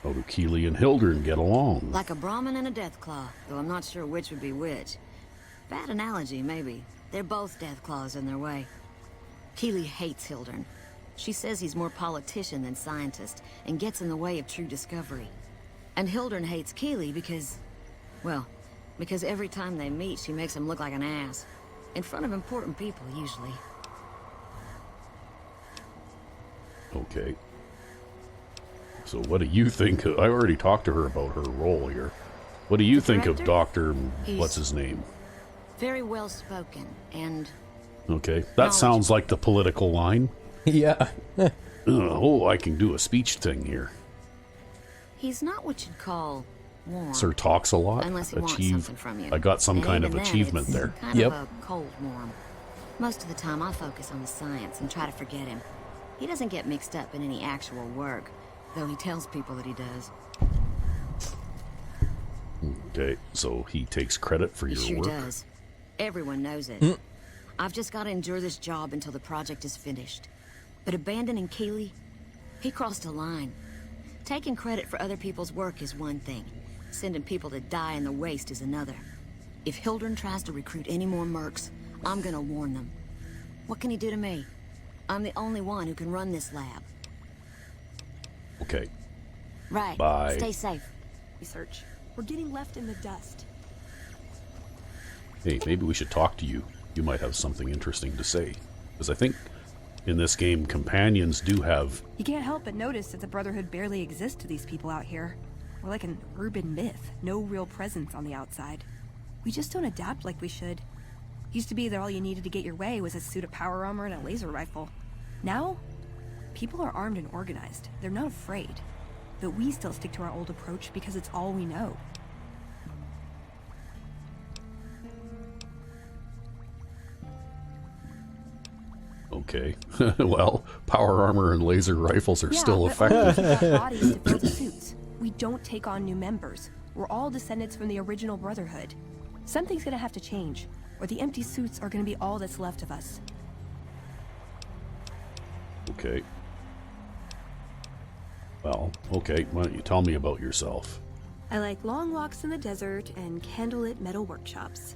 [SPEAKER 2] How do Keeley and Hildern get along?
[SPEAKER 8] Like a Brahmin and a Deathclaw, though I'm not sure which would be which. Bad analogy, maybe. They're both Deathclaws in their way. Keeley hates Hildern. She says he's more politician than scientist, and gets in the way of true discovery. And Hildern hates Keeley because... well, because every time they meet, she makes him look like an ass. In front of important people, usually.
[SPEAKER 2] Okay. So what do you think? I already talked to her about her role here. What do you think of
[SPEAKER 8] director?
[SPEAKER 2] Dr. What's his name?
[SPEAKER 8] Very well spoken, and...
[SPEAKER 2] Okay, that sounds like the political line.
[SPEAKER 1] Yeah.
[SPEAKER 2] Oh, I can do a speech thing here.
[SPEAKER 8] he's not what you'd call warm.
[SPEAKER 2] Sir talks a lot.
[SPEAKER 8] Unless he wants something from you.
[SPEAKER 2] I got some
[SPEAKER 8] And
[SPEAKER 2] kind of
[SPEAKER 8] even then,
[SPEAKER 2] achievement
[SPEAKER 8] it's
[SPEAKER 2] there.
[SPEAKER 8] Kind
[SPEAKER 1] Yep.
[SPEAKER 8] of a cold warm. Most of the time, I focus on the science and try to forget him. He doesn't get mixed up in any actual work, though he tells people that he does.
[SPEAKER 2] Okay, so he takes credit for
[SPEAKER 8] He
[SPEAKER 2] your
[SPEAKER 8] sure
[SPEAKER 2] work.
[SPEAKER 8] does. Everyone knows it. I've just got to endure this job until the project is finished. But abandoning Keeley, he crossed a line. Taking credit for other people's work is one thing. Sending people to die in the waste is another. If Hildern tries to recruit any more mercs, I'm gonna warn them. What can he do to me? I'm the only one who can run this lab.
[SPEAKER 2] Okay.
[SPEAKER 8] Right.
[SPEAKER 2] Bye.
[SPEAKER 8] Stay safe.
[SPEAKER 10] Research. We're getting left in the dust.
[SPEAKER 2] Hey, maybe we should talk to you. You might have something interesting to say. Because I think in this game, companions do have...
[SPEAKER 10] You can't help but notice that the Brotherhood barely exists to these people out here. We're like an urban myth. No real presence on the outside. We just don't adapt like we should. Used to be that all you needed to get your way was a suit of power armor and a laser rifle. Now, people are armed and organized. They're not afraid. But we still stick to our old approach because it's all we know.
[SPEAKER 2] Okay. Well, power armor and laser rifles are still effective.
[SPEAKER 10] We've got bodies to fill the suits. We don't take on new members. We're all descendants from the original Brotherhood. Something's gonna have to change, or the empty suits are gonna be all that's left of us.
[SPEAKER 2] Okay. Well, okay, why don't you tell me about yourself?
[SPEAKER 10] I like long walks in the desert and candlelit metal workshops.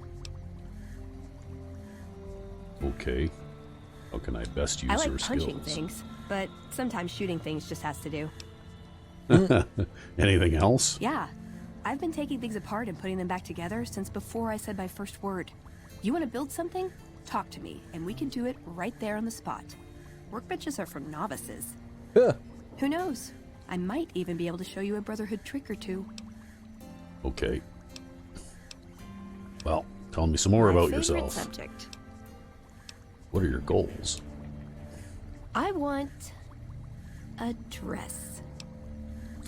[SPEAKER 2] Okay. How can I best use
[SPEAKER 10] I
[SPEAKER 2] your
[SPEAKER 10] like punching
[SPEAKER 2] skills?
[SPEAKER 10] things, but sometimes shooting things just has to do.
[SPEAKER 2] Anything else?
[SPEAKER 10] Yeah, I've been taking things apart and putting them back together since before I said my first word. You want to build something? Talk to me, and we can do it right there on the spot. Workbenches are for novices. Who knows? I might even be able to show you a Brotherhood trick or two.
[SPEAKER 2] Okay. Well, tell me some more
[SPEAKER 10] My
[SPEAKER 2] about
[SPEAKER 10] favorite
[SPEAKER 2] yourself.
[SPEAKER 10] subject.
[SPEAKER 2] What are your goals?
[SPEAKER 10] I want a dress.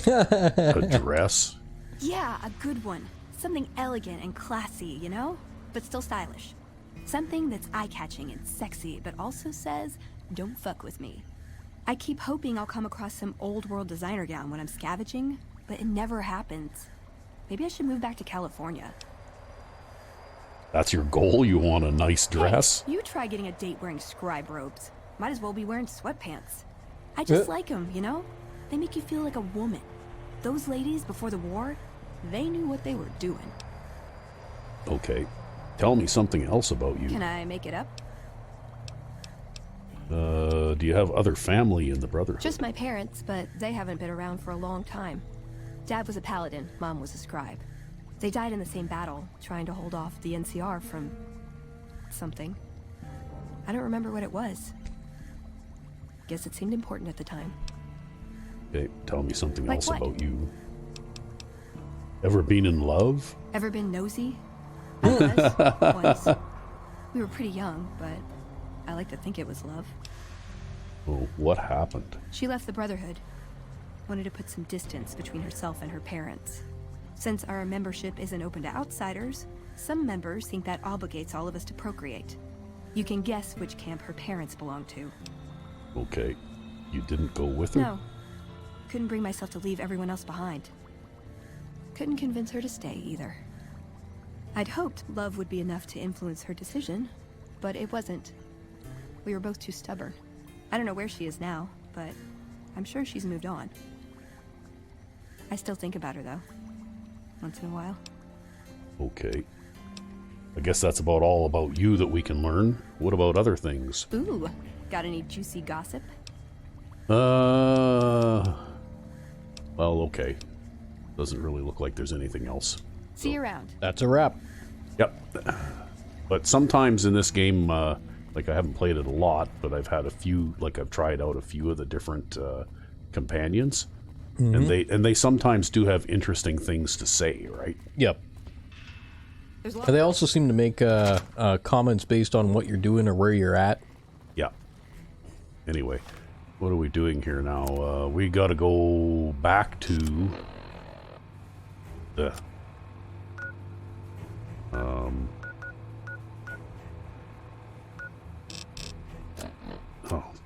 [SPEAKER 2] A dress?
[SPEAKER 10] Yeah, a good one. Something elegant and classy, you know? But still stylish. Something that's eye-catching and sexy, but also says, don't fuck with me. I keep hoping I'll come across some old-world designer gown when I'm scavenging, but it never happens. Maybe I should move back to California.
[SPEAKER 2] That's your goal? You want a nice dress?
[SPEAKER 10] Hey, you try getting a date wearing scribe robes. Might as well be wearing sweatpants. I just like them, you know? They make you feel like a woman. Those ladies before the war, they knew what they were doing.
[SPEAKER 2] Okay. Tell me something else about you.
[SPEAKER 10] Can I make it up?
[SPEAKER 2] Do you have other family in the Brotherhood?
[SPEAKER 10] Just my parents, but they haven't been around for a long time. Dad was a paladin, Mom was a scribe. They died in the same battle, trying to hold off the NCR from... something. I don't remember what it was. Guess it seemed important at the time.
[SPEAKER 2] Okay, tell me something
[SPEAKER 10] Like
[SPEAKER 2] else
[SPEAKER 10] what?
[SPEAKER 2] about you. Ever been in love?
[SPEAKER 10] Ever been nosy? I was. Once. We were pretty young, but I like to think it was love.
[SPEAKER 2] Oh, what happened?
[SPEAKER 10] She left the Brotherhood. Wanted to put some distance between herself and her parents. Since our membership isn't open to outsiders, some members think that obligates all of us to procreate. You can guess which camp her parents belong to.
[SPEAKER 2] Okay. You didn't go with her?
[SPEAKER 10] No. Couldn't bring myself to leave everyone else behind. Couldn't convince her to stay either. I'd hoped love would be enough to influence her decision, but it wasn't. We were both too stubborn. I don't know where she is now, but I'm sure she's moved on. I still think about her, though. Once in a while.
[SPEAKER 2] Okay. I guess that's about all about you that we can learn. What about other things?
[SPEAKER 10] Ooh, got any juicy gossip?
[SPEAKER 2] Well, okay. Doesn't really look like there's anything else.
[SPEAKER 10] See you around.
[SPEAKER 1] That's a wrap.
[SPEAKER 2] Yep. But sometimes in this game, like I haven't played it a lot, but I've had a few, like I've tried out a few of the different companions.
[SPEAKER 1] Mm-hmm.
[SPEAKER 2] And they sometimes do have interesting things to say, right?
[SPEAKER 1] Yep. They also seem to make comments based on what you're doing or where you're at.
[SPEAKER 2] Yeah. Anyway, what are we doing here now? We got to go back to the... Oh,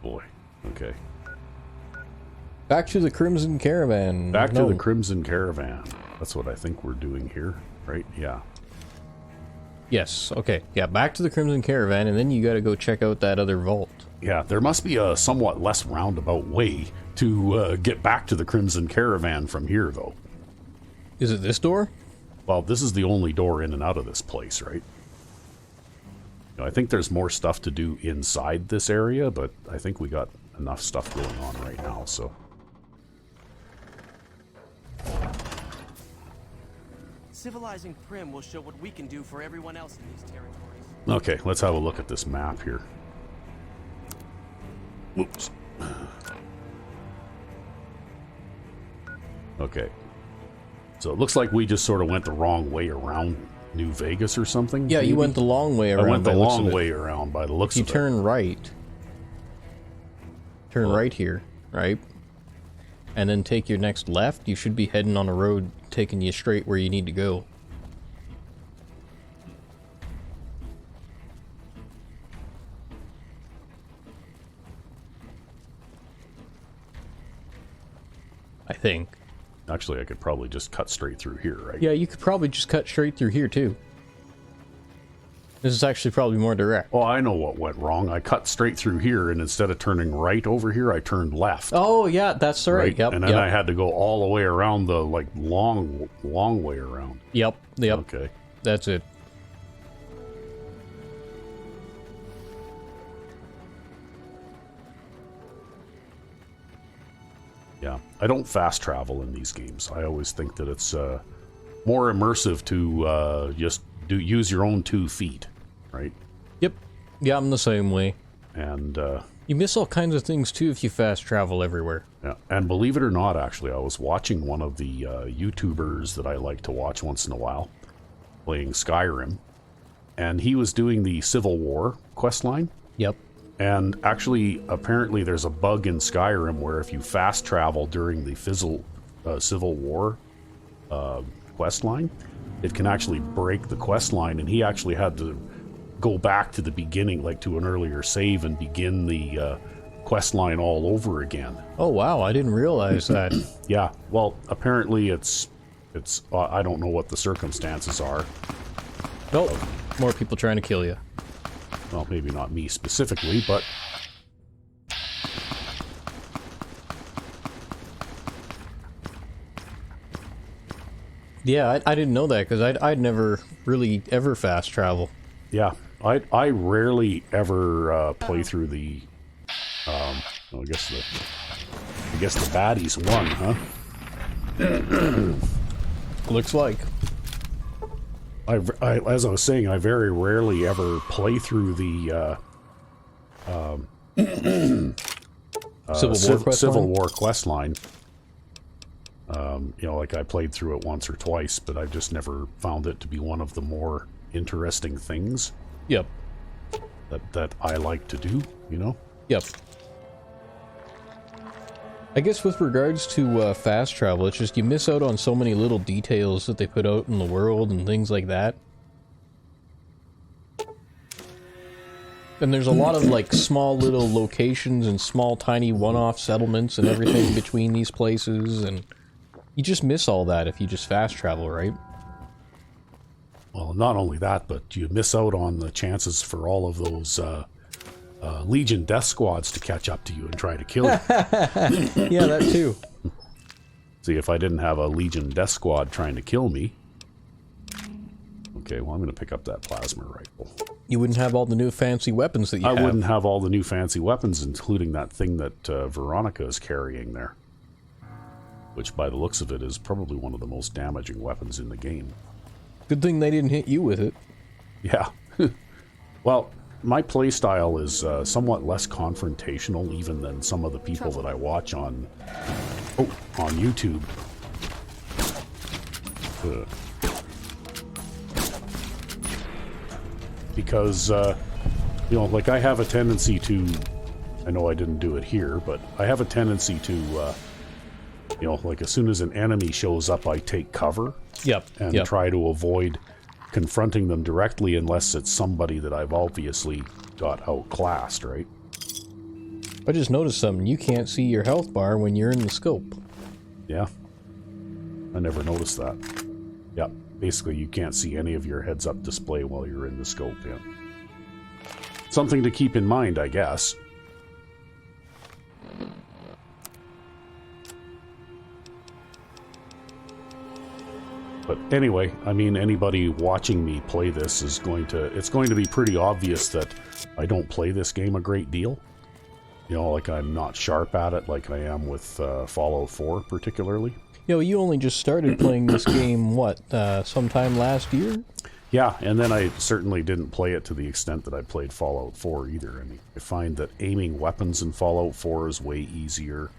[SPEAKER 2] boy. Okay.
[SPEAKER 1] Back to the Crimson Caravan.
[SPEAKER 2] Back to the Crimson Caravan. That's what I think we're doing here, right? Yeah.
[SPEAKER 1] Yes, okay. Yeah, back to the Crimson Caravan, and then you gotta go check out that other vault.
[SPEAKER 2] Yeah, there must be a somewhat less roundabout way to get back to the Crimson Caravan from here, though.
[SPEAKER 1] Is it this door?
[SPEAKER 2] Well, this is the only door in and out of this place, right? You know, I think there's more stuff to do inside this area, but I think we got enough stuff going on right now, so...
[SPEAKER 11] Civilizing Prim will show what we can do for everyone else in these territories.
[SPEAKER 2] Okay, let's have a look at this map here. Oops. Okay. So it looks like we just sort of went the wrong way around New Vegas or something.
[SPEAKER 1] Yeah,
[SPEAKER 2] maybe?
[SPEAKER 1] you went the long way around.
[SPEAKER 2] I went the
[SPEAKER 1] by the looks of
[SPEAKER 2] long
[SPEAKER 1] it.
[SPEAKER 2] way around by the looks
[SPEAKER 1] You
[SPEAKER 2] of it.
[SPEAKER 1] turn right. Turn right here, right? And then take your next left. You should be heading on a road taking you straight where you need to go. I think.
[SPEAKER 2] Actually, I could probably just cut straight through here, right?
[SPEAKER 1] Yeah, you could probably just cut straight through here, too. This is actually probably more direct.
[SPEAKER 2] Well, I know what went wrong. I cut straight through here, and instead of turning right over here, I turned left.
[SPEAKER 1] Oh, yeah, that's right. Yep,
[SPEAKER 2] and then I had to go all the way around the, like, long way around.
[SPEAKER 1] Yep.
[SPEAKER 2] Okay.
[SPEAKER 1] That's it.
[SPEAKER 2] Yeah. I don't fast travel in these games. I always think that it's more immersive to just use your own 2 feet, right?
[SPEAKER 1] Yep. Yeah, I'm the same way.
[SPEAKER 2] And
[SPEAKER 1] you miss all kinds of things too if you fast travel everywhere.
[SPEAKER 2] yeah, and believe it or not, actually, I was watching one of the YouTubers that I like to watch once in a while playing Skyrim, and he was doing the Civil War questline.
[SPEAKER 1] Yep.
[SPEAKER 2] And actually, apparently, there's a bug in Skyrim where if you fast travel during the Civil War questline, it can actually break the quest line, and he actually had to go back to the beginning, like to an earlier save, and begin the quest line all over again.
[SPEAKER 1] Oh wow, I didn't realize that.
[SPEAKER 2] Yeah, well, apparently it's I don't know what the circumstances are.
[SPEAKER 1] Oh, more people trying to kill you.
[SPEAKER 2] Well, maybe not me specifically, but
[SPEAKER 1] Yeah, I didn't know that because I'd never really ever fast travel.
[SPEAKER 2] yeah, I rarely ever play through the. Well, I guess the baddies won, huh?
[SPEAKER 1] Looks like.
[SPEAKER 2] As I was saying, I very rarely ever play through the Civil War quest line. You know, like I played through it once or twice, but I've just never found it to be one of the more interesting things.
[SPEAKER 1] Yep.
[SPEAKER 2] That I like to do, you know?
[SPEAKER 1] Yep. I guess with regards to fast travel, it's just you miss out on so many little details that they put out in the world and things like that. And there's a lot of like small little locations and small tiny one-off settlements and everything between these places, and you just miss all that if you just fast travel, right?
[SPEAKER 2] Well, not only that, but you miss out on the chances for all of those Legion death squads to catch up to you and try to kill you.
[SPEAKER 1] Yeah, that too.
[SPEAKER 2] See, if I didn't have a Legion death squad trying to kill me... Okay, well, I'm going to pick up that plasma rifle.
[SPEAKER 1] You wouldn't have all the new fancy weapons that you have.
[SPEAKER 2] I wouldn't have all the new fancy weapons, including that thing that Veronica is carrying there. Which, by the looks of it, is probably one of the most damaging weapons in the game.
[SPEAKER 1] Good thing they didn't hit you with it.
[SPEAKER 2] Yeah. Well, my playstyle is somewhat less confrontational even than some of the people that I watch on YouTube. Because, you know, like I have a tendency to, I know I didn't do it here, but I have a tendency to, you know, like as soon as an enemy shows up, I take cover.
[SPEAKER 1] Yep.
[SPEAKER 2] And try to avoid confronting them directly unless it's somebody that I've obviously got outclassed, right?
[SPEAKER 1] I just noticed something. You can't see your health bar when you're in the scope.
[SPEAKER 2] Yeah. I never noticed that. Yeah. Basically, you can't see any of your heads-up display while you're in the scope, yeah. Something to keep in mind, I guess. But anyway, I mean, anybody watching me play this is it's going to be pretty obvious that I don't play this game a great deal. You know, like I'm not sharp at it like I am with Fallout 4 particularly.
[SPEAKER 1] Yo, you only just started playing this game, what, sometime last year?
[SPEAKER 2] Yeah, and then I certainly didn't play it to the extent that I played Fallout 4 either. I mean, I find that aiming weapons in Fallout 4 is way easier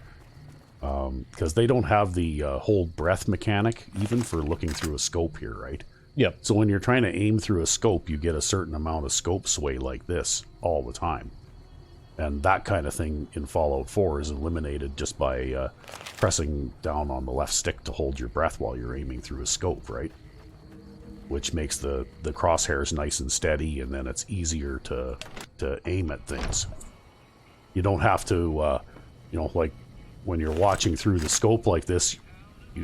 [SPEAKER 2] because they don't have the hold breath mechanic even for looking through a scope here, right?
[SPEAKER 1] Yep.
[SPEAKER 2] So when you're trying to aim through a scope, you get a certain amount of scope sway like this all the time. And that kind of thing in Fallout 4 is eliminated just by pressing down on the left stick to hold your breath while you're aiming through a scope, right? Which makes the crosshairs nice and steady, and then it's easier to aim at things. You don't have to, like when you're watching through the scope like this,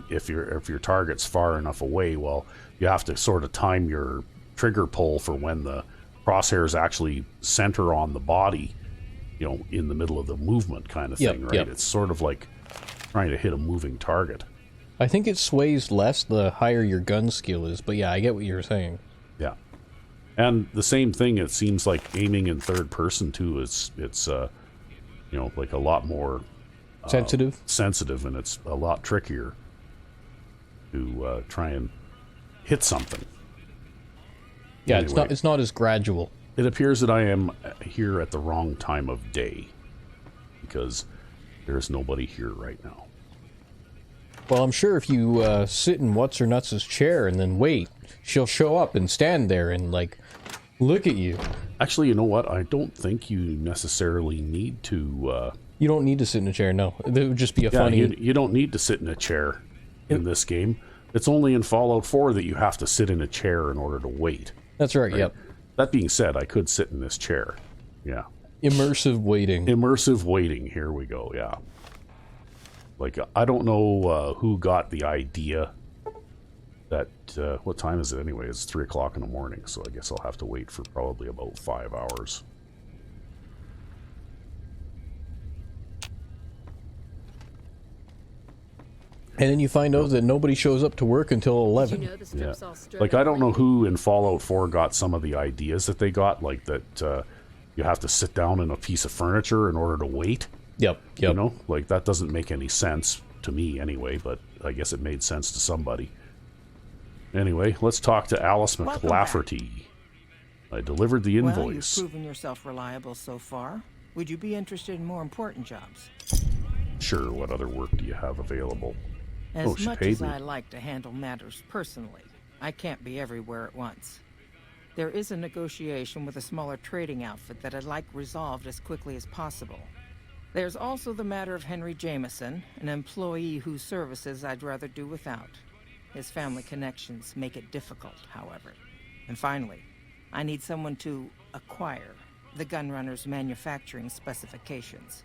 [SPEAKER 2] if your target's far enough away, well, you have to sort of time your trigger pull for when the crosshairs actually center on the body, in the middle of the movement kind of thing, right?
[SPEAKER 1] Yep.
[SPEAKER 2] It's sort of like trying to hit a moving target.
[SPEAKER 1] I think it sways less the higher your gun skill is, but yeah, I get what you're saying.
[SPEAKER 2] Yeah. And the same thing, it seems like aiming in third person too it's like a lot more sensitive, and it's a lot trickier to try and hit something.
[SPEAKER 1] Yeah,
[SPEAKER 2] anyway,
[SPEAKER 1] it's not as gradual.
[SPEAKER 2] It appears that I am here at the wrong time of day because there's nobody here right now.
[SPEAKER 1] Well, I'm sure if you sit in What's-Her-Nuts' chair and then wait, she'll show up and stand there and, look at you.
[SPEAKER 2] Actually, you know what? I don't think you necessarily need to...
[SPEAKER 1] You don't need to sit in a chair, no. It would just be a funny...
[SPEAKER 2] You don't need to sit in a chair in this game. It's only in Fallout 4 that you have to sit in a chair in order to wait.
[SPEAKER 1] That's right, yep.
[SPEAKER 2] That being said, I could sit in this chair. Yeah.
[SPEAKER 1] Immersive waiting.
[SPEAKER 2] Immersive waiting. Here we go, yeah. I don't know who got the idea that... what time is it anyway? It's 3 o'clock in the morning, so I guess I'll have to wait for probably about 5 hours.
[SPEAKER 1] And then you find out that nobody shows up to work until 11.
[SPEAKER 10] You know the strip's all strung
[SPEAKER 2] I
[SPEAKER 10] out
[SPEAKER 2] don't know
[SPEAKER 10] like-
[SPEAKER 2] who in Fallout 4 got some of the ideas that they got, that you have to sit down in a piece of furniture in order to wait.
[SPEAKER 1] Yep.
[SPEAKER 2] That doesn't make any sense to me anyway, but I guess it made sense to somebody. Anyway, let's talk to Alice
[SPEAKER 7] Welcome
[SPEAKER 2] McLafferty. I delivered the
[SPEAKER 7] Well, you've
[SPEAKER 2] invoice.
[SPEAKER 7] proven yourself reliable so far. Would you be interested in more important jobs?
[SPEAKER 2] Sure, what other work do you have available?
[SPEAKER 7] As
[SPEAKER 2] she
[SPEAKER 7] much
[SPEAKER 2] paid
[SPEAKER 7] as
[SPEAKER 2] me.
[SPEAKER 7] I like to handle matters personally, I can't be everywhere at once. There is a negotiation with a smaller trading outfit that I'd like resolved as quickly as possible. There's also the matter of Henry Jameson, an employee whose services I'd rather do without. His family connections make it difficult, however. And finally, I need someone to acquire the Gunrunner's manufacturing specifications.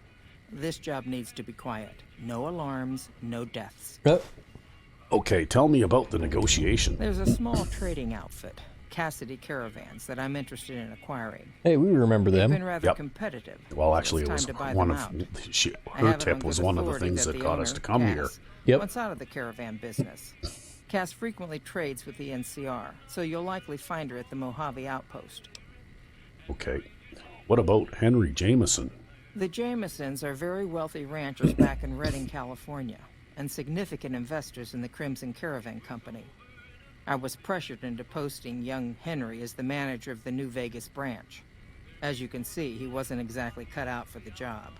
[SPEAKER 7] This job needs to be quiet. No alarms, no deaths.
[SPEAKER 2] Okay, tell me about the negotiation.
[SPEAKER 7] There's a small trading outfit, Cassidy Caravans, that I'm interested in acquiring.
[SPEAKER 1] Hey, we remember
[SPEAKER 7] They've
[SPEAKER 1] them.
[SPEAKER 7] been rather competitive.
[SPEAKER 2] Well,
[SPEAKER 7] so
[SPEAKER 2] actually,
[SPEAKER 7] it's
[SPEAKER 2] it was
[SPEAKER 7] time to buy
[SPEAKER 2] one
[SPEAKER 7] them
[SPEAKER 2] of
[SPEAKER 7] out. I
[SPEAKER 2] her
[SPEAKER 7] have it
[SPEAKER 2] tip
[SPEAKER 7] on
[SPEAKER 2] was
[SPEAKER 7] good
[SPEAKER 2] one of the
[SPEAKER 7] authority
[SPEAKER 2] things
[SPEAKER 7] that
[SPEAKER 2] that
[SPEAKER 7] the
[SPEAKER 2] got us
[SPEAKER 7] owner,
[SPEAKER 2] to come here.
[SPEAKER 7] Cass,
[SPEAKER 1] Yep.
[SPEAKER 7] wants out of the caravan business. Cass frequently trades with the NCR, so you'll likely find her at the Mojave outpost.
[SPEAKER 2] Okay, what about Henry Jameson?
[SPEAKER 7] The Jamesons are very wealthy ranchers back in Redding, California, and significant investors in the Crimson Caravan Company. I was pressured into posting young Henry as the manager of the New Vegas branch. As you can see, he wasn't exactly cut out for the job.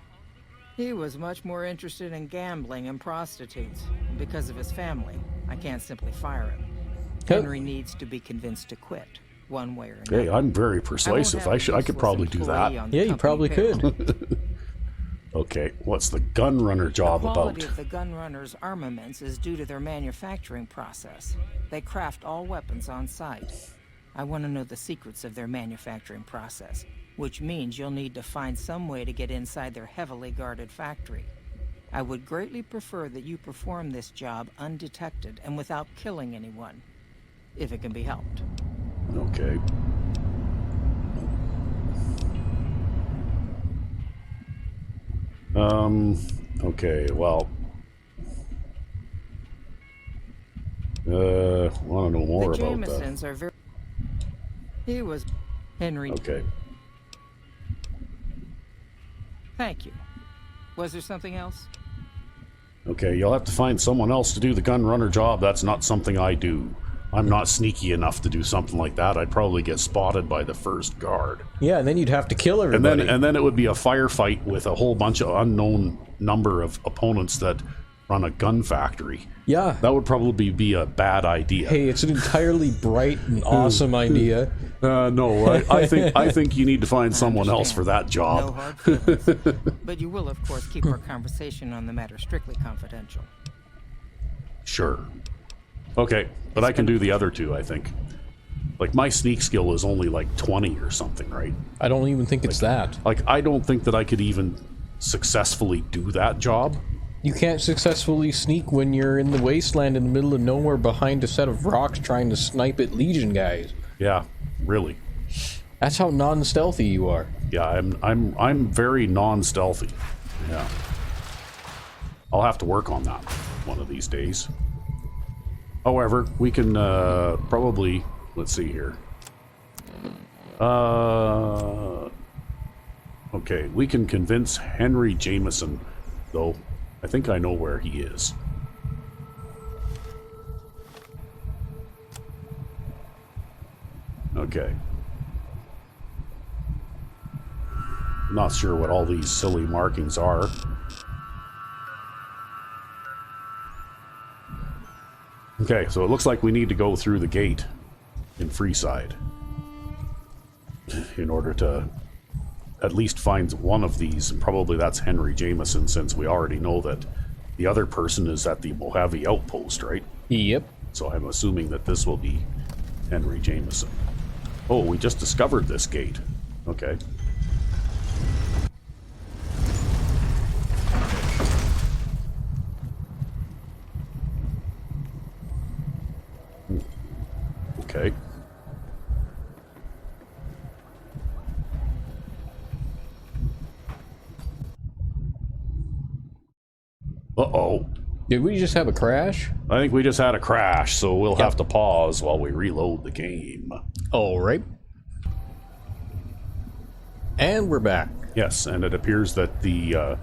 [SPEAKER 7] He was much more interested in gambling and prostitutes. And because of his family, I can't simply fire him. Henry needs to be convinced to quit, one way or another.
[SPEAKER 2] Hey, I'm very persuasive. I could probably do that.
[SPEAKER 1] Yeah, you probably could.
[SPEAKER 2] Okay, what's the gunrunner job
[SPEAKER 7] The quality
[SPEAKER 2] about?
[SPEAKER 7] of the gunrunners' armaments is due to their manufacturing process. They craft all weapons on site. I want to know the secrets of their manufacturing process, which means you'll need to find some way to get inside their heavily guarded factory. I would greatly prefer that you perform this job undetected and without killing anyone, if it can be helped.
[SPEAKER 2] Okay. Okay, well... want to know more
[SPEAKER 7] the
[SPEAKER 2] about that.
[SPEAKER 7] Jamesons are very... He was... Henry...
[SPEAKER 2] Okay.
[SPEAKER 7] Thank you. Was there something else?
[SPEAKER 2] Okay, you'll have to find someone else to do the gun runner job. That's not something I do. I'm not sneaky enough to do something like that. I'd probably get spotted by the first guard.
[SPEAKER 1] Yeah, and then you'd have to kill everybody.
[SPEAKER 2] And then it would be a firefight with a whole bunch of unknown number of opponents that run a gun factory.
[SPEAKER 1] Yeah.
[SPEAKER 2] That would probably be a bad idea.
[SPEAKER 1] Hey, it's an entirely bright and awesome idea.
[SPEAKER 2] No, I think you need to find someone else for that
[SPEAKER 7] No
[SPEAKER 2] job.
[SPEAKER 7] hard feelings. But you will, of course, keep our conversation on the matter strictly confidential.
[SPEAKER 2] Sure. Okay, but I can do the other two, I think. Like, my sneak skill is only like 20 or something, right?
[SPEAKER 1] I don't even think it's that.
[SPEAKER 2] Like, I don't think that I could even successfully do that job.
[SPEAKER 1] You can't successfully sneak when you're in the wasteland in the middle of nowhere behind a set of rocks trying to snipe at Legion guys.
[SPEAKER 2] Yeah, really.
[SPEAKER 1] That's how non-stealthy you are.
[SPEAKER 2] Yeah, I'm very non-stealthy. Yeah. I'll have to work on that one of these days. However, we can probably, let's see here. Okay, we can convince Henry Jameson, though I think I know where he is. Okay. Not sure what all these silly markings are. Okay, so it looks like we need to go through the gate in Freeside in order to at least find one of these, and probably that's Henry Jameson, since we already know that the other person is at the Mojave outpost, right?
[SPEAKER 1] Yep.
[SPEAKER 2] So I'm assuming that this will be Henry Jameson. Oh, we just discovered this gate. Okay. Okay. Uh-oh.
[SPEAKER 1] Did we just have a crash?
[SPEAKER 2] I think we just had a crash, so we'll have to pause while we reload the game.
[SPEAKER 1] All right. And we're back.
[SPEAKER 2] Yes, and it appears that the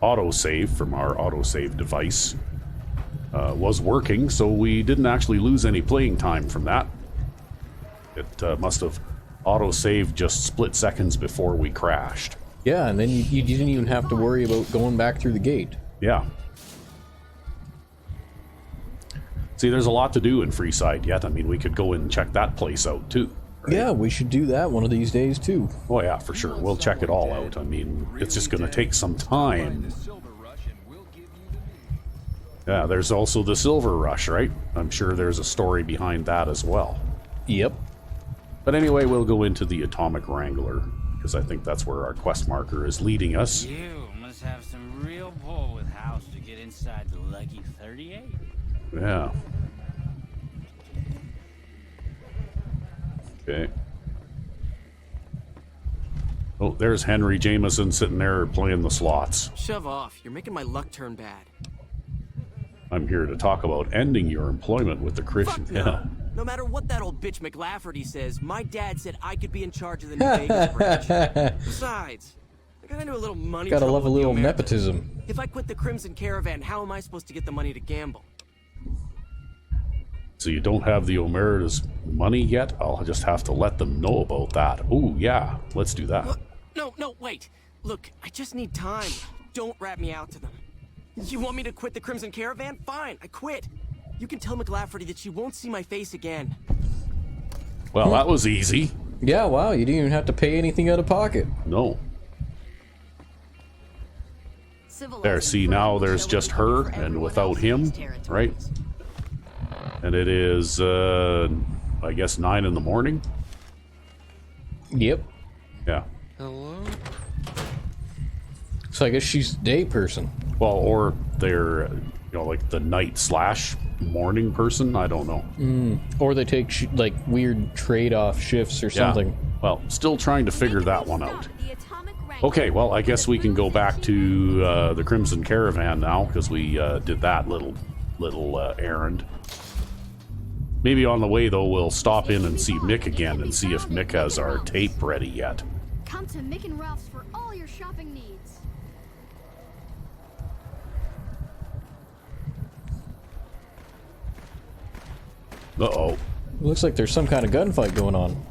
[SPEAKER 2] autosave from our autosave device was working, so we didn't actually lose any playing time from that. It must have autosaved just split seconds before we crashed.
[SPEAKER 1] Yeah, and then you didn't even have to worry about going back through the gate.
[SPEAKER 2] Yeah. See, there's a lot to do in Freeside yet. I mean, we could go and check that place out, too. Right?
[SPEAKER 1] Yeah, we should do that one of these days, too.
[SPEAKER 2] Oh, yeah, for sure. We'll check it all out. I mean, it's just going to take some time. Yeah, there's also the Silver Rush, right? I'm sure there's a story behind that as well.
[SPEAKER 1] Yep.
[SPEAKER 2] But anyway, we'll go into the Atomic Wrangler, because I think that's where our quest marker is leading us.
[SPEAKER 12] You must have some real pull with House to get inside the Lucky 38.
[SPEAKER 2] Yeah. Okay. Oh, there's Henry Jameson sitting there playing the slots.
[SPEAKER 11] Shove off. You're making my luck turn bad.
[SPEAKER 2] I'm here to talk about ending your employment with the Christian.
[SPEAKER 11] Fuck no. No matter what that old bitch McLafferty says, my dad said I could be in charge of the New Vegas branch. Besides, I got into a little money
[SPEAKER 1] Gotta
[SPEAKER 11] trouble
[SPEAKER 1] love a
[SPEAKER 11] with
[SPEAKER 1] little
[SPEAKER 11] the Omertas.
[SPEAKER 1] nepotism.
[SPEAKER 11] If I quit the Crimson Caravan, how am I supposed to get the money to gamble?
[SPEAKER 2] So you don't have the Omerta's money yet? I'll just have to let them know about that. Oh, yeah, let's do that.
[SPEAKER 11] What? No, wait. Look, I just need time. Don't rat me out to them. You want me to quit the Crimson Caravan? Fine, I quit. You can tell McLafferty that she won't see my face again.
[SPEAKER 2] Well, that was easy.
[SPEAKER 1] Yeah, wow, you didn't even have to pay anything out of pocket.
[SPEAKER 2] No. There, see, now there's just her and without him, right? And it is, I guess 9 in the morning?
[SPEAKER 1] Yep.
[SPEAKER 2] Yeah.
[SPEAKER 11] Hello?
[SPEAKER 1] So I guess she's a day person.
[SPEAKER 2] Well, or they're, like the night/morning person. I don't know.
[SPEAKER 1] Or they take like weird trade-off shifts or something.
[SPEAKER 2] Well, still trying to figure that one out. Okay, well, I guess we can go back to the Crimson Caravan now, because we did that little errand. Maybe on the way, though, we'll stop in and see Mick again and see if Mick has our tape ready yet.
[SPEAKER 4] Come to Mick and Ralph's for all your shopping needs.
[SPEAKER 2] Uh-oh.
[SPEAKER 1] Looks like there's some kind of gunfight going on.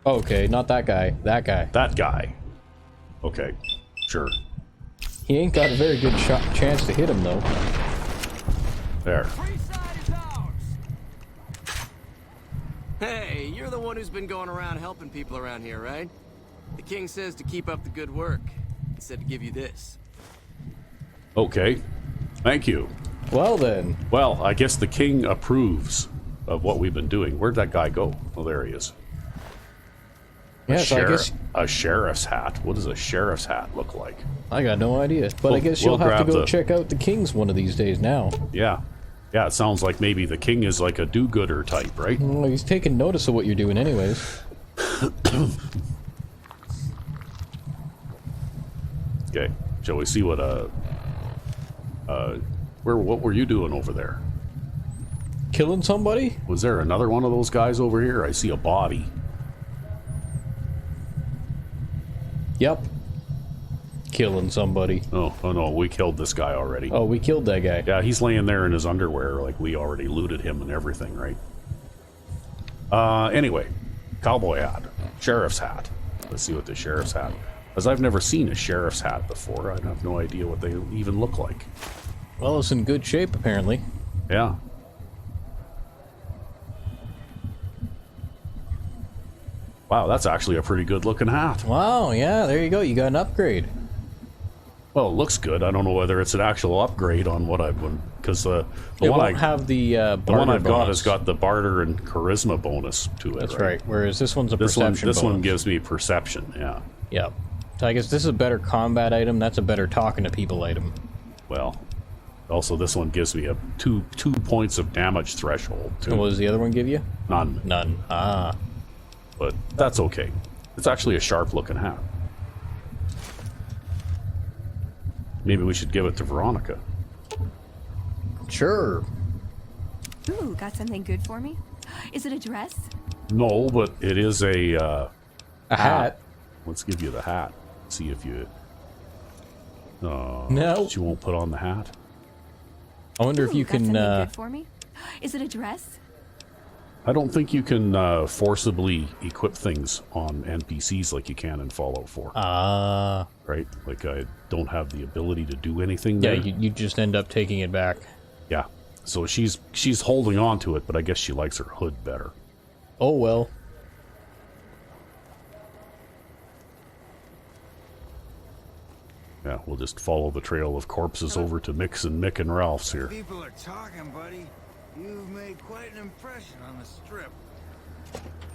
[SPEAKER 1] Okay, not that guy. That guy.
[SPEAKER 2] That guy. Okay, sure.
[SPEAKER 1] He ain't got a very good chance to hit him, though.
[SPEAKER 2] There.
[SPEAKER 11] Hey, you're the one who's been going around helping people around here, right? The king says to keep up the good work. He said to give you this.
[SPEAKER 2] Okay. Thank you.
[SPEAKER 1] Well then.
[SPEAKER 2] Well, I guess the king approves of what we've been doing. Where'd that guy go? Oh, there he is.
[SPEAKER 1] Yes, I guess...
[SPEAKER 2] A sheriff's hat. What does a sheriff's hat look like?
[SPEAKER 1] I got no idea. But I guess you'll have to go check out the king's one of these days now.
[SPEAKER 2] Yeah. Yeah, it sounds like maybe the king is like a do-gooder type, right?
[SPEAKER 1] Well, he's taking notice of what you're doing anyways.
[SPEAKER 2] Okay. Shall we see what, what were you doing over there?
[SPEAKER 1] Killing somebody?
[SPEAKER 2] Was there another one of those guys over here? I see a body.
[SPEAKER 1] Yep. Killing somebody.
[SPEAKER 2] Oh no, we killed this guy already.
[SPEAKER 1] Oh, we killed that guy.
[SPEAKER 2] Yeah, he's laying there in his underwear, like we already looted him and everything, right? Anyway, cowboy hat, sheriff's hat. Let's see what the sheriff's hat. Because I've never seen a sheriff's hat before. I have no idea what they even look like.
[SPEAKER 1] Well, it's in good shape, apparently.
[SPEAKER 2] Yeah. Wow, that's actually a pretty good looking hat.
[SPEAKER 1] Wow, yeah, there you go. You got an upgrade.
[SPEAKER 2] Well, it looks good. I don't know whether it's an actual upgrade on what I've been, because the
[SPEAKER 1] one I have the
[SPEAKER 2] one I've got
[SPEAKER 1] bonus.
[SPEAKER 2] has got the barter and charisma bonus to it.
[SPEAKER 1] That's right. Whereas this one's a perception.
[SPEAKER 2] This
[SPEAKER 1] bonus.
[SPEAKER 2] one gives me perception. Yeah.
[SPEAKER 1] Yep. So I guess this is a better combat item. That's a better talking to people item.
[SPEAKER 2] Well, also this one gives me a two points of damage threshold too.
[SPEAKER 1] And what does the other one give you?
[SPEAKER 2] None.
[SPEAKER 1] None. Ah.
[SPEAKER 2] But that's okay. It's actually a sharp looking hat. Maybe we should give it to Veronica.
[SPEAKER 1] Sure.
[SPEAKER 10] Ooh, got something good for me? Is it a dress?
[SPEAKER 2] No, but it is a
[SPEAKER 1] hat.
[SPEAKER 2] Let's give you the hat. See if you...
[SPEAKER 1] no.
[SPEAKER 2] You won't put on the hat?
[SPEAKER 1] I wonder if you
[SPEAKER 10] got
[SPEAKER 1] can...
[SPEAKER 10] something good for me? Is it a dress?
[SPEAKER 2] I don't think you can forcibly equip things on NPCs like you can in Fallout 4.
[SPEAKER 1] Ah.
[SPEAKER 2] Right? Like I don't have the ability to do anything there.
[SPEAKER 1] Yeah, you just end up taking it back.
[SPEAKER 2] Yeah. So she's holding on to it, but I guess she likes her hood better.
[SPEAKER 1] Oh, well.
[SPEAKER 2] Yeah, we'll just follow the trail of corpses over to Mick and Ralph's here.
[SPEAKER 5] People are talking, buddy. You've made quite an impression on the strip.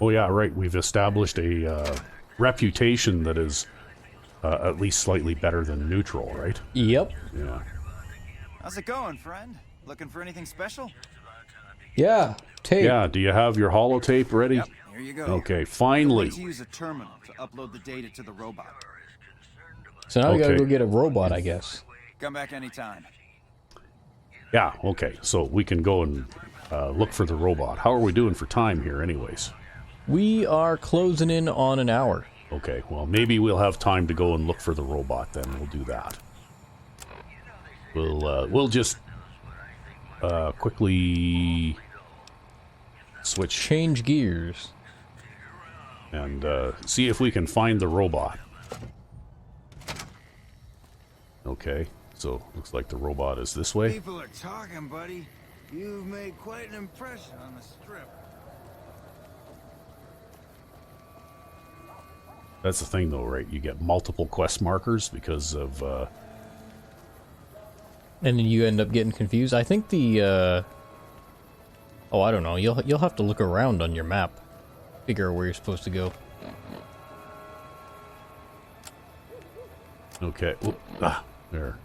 [SPEAKER 2] Oh yeah, right. We've established a reputation that is at least slightly better than neutral, right?
[SPEAKER 1] Yep.
[SPEAKER 2] Yeah.
[SPEAKER 5] How's it going, friend? Looking for anything special?
[SPEAKER 1] Yeah, tape.
[SPEAKER 2] Yeah, do you have your holotape ready?
[SPEAKER 5] Yep, here you go.
[SPEAKER 2] Okay, finally.
[SPEAKER 5] Need to use a terminal to upload the data to the robot.
[SPEAKER 1] So now we gotta go get a robot, I guess.
[SPEAKER 5] Come back anytime.
[SPEAKER 2] Yeah, okay. So we can go and look for the robot. How are we doing for time here anyways?
[SPEAKER 1] We are closing in on an hour.
[SPEAKER 2] Okay, well maybe we'll have time to go and look for the robot then. We'll do that. We'll just quickly switch.
[SPEAKER 1] Change gears.
[SPEAKER 2] And see if we can find the robot. Okay, so looks like the robot is this way.
[SPEAKER 5] People are talking, buddy. You've made quite an impression on the strip.
[SPEAKER 2] That's the thing though, right? You get multiple quest markers because of...
[SPEAKER 1] And then you end up getting confused. I think the... Oh, I don't know. You'll have to look around on your map. Figure out where you're supposed to go.
[SPEAKER 2] Okay. Oop. Ah, there.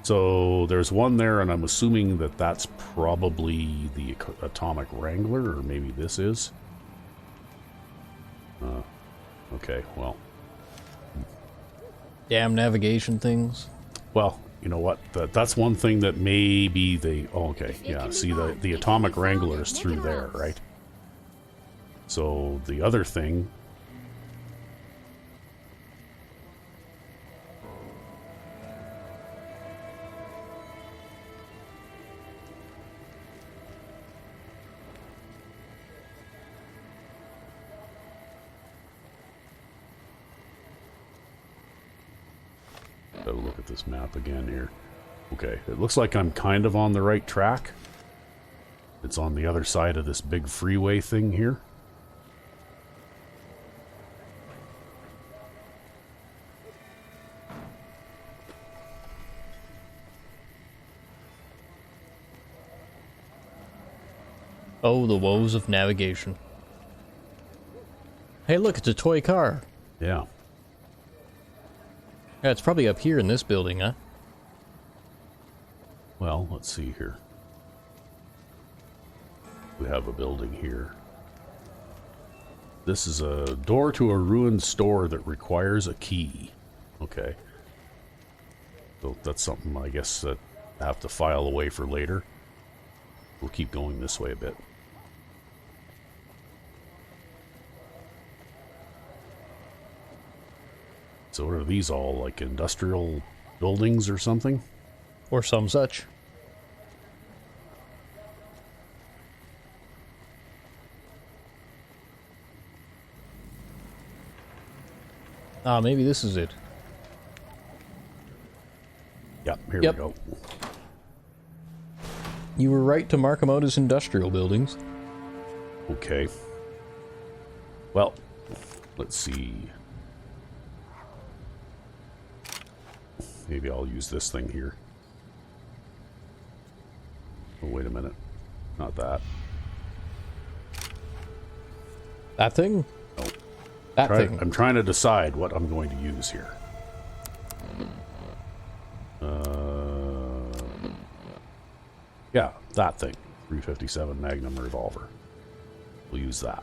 [SPEAKER 2] So there's one there, and I'm assuming that that's probably the Atomic Wrangler, or maybe this is. Okay, well.
[SPEAKER 1] Damn navigation things.
[SPEAKER 2] Well, you know what? That's one thing that may be the... Oh, okay, yeah. See, the Atomic Wrangler is through there, right? So the other thing... Have a look at this map again here. Okay, it looks like I'm kind of on the right track. It's on the other side of this big freeway thing here.
[SPEAKER 1] Oh, the woes of navigation. Hey, look, it's a toy car.
[SPEAKER 2] Yeah.
[SPEAKER 1] Yeah, it's probably up here in this building, huh?
[SPEAKER 2] Well, let's see here. We have a building here. This is a door to a ruined store that requires a key. Okay. So that's something I guess that I have to file away for later. We'll keep going this way a bit. So what are these all, like industrial buildings or something?
[SPEAKER 1] Or some such. Ah, maybe this is it.
[SPEAKER 2] Yep, here we go.
[SPEAKER 1] You were right to mark them out as industrial buildings.
[SPEAKER 2] Okay. Well, let's see. Maybe I'll use this thing here. Oh, wait a minute. Not that.
[SPEAKER 1] That thing?
[SPEAKER 2] No.
[SPEAKER 1] That thing.
[SPEAKER 2] I'm trying to decide what I'm going to use here. Yeah, that thing. 357 Magnum revolver. We'll use that.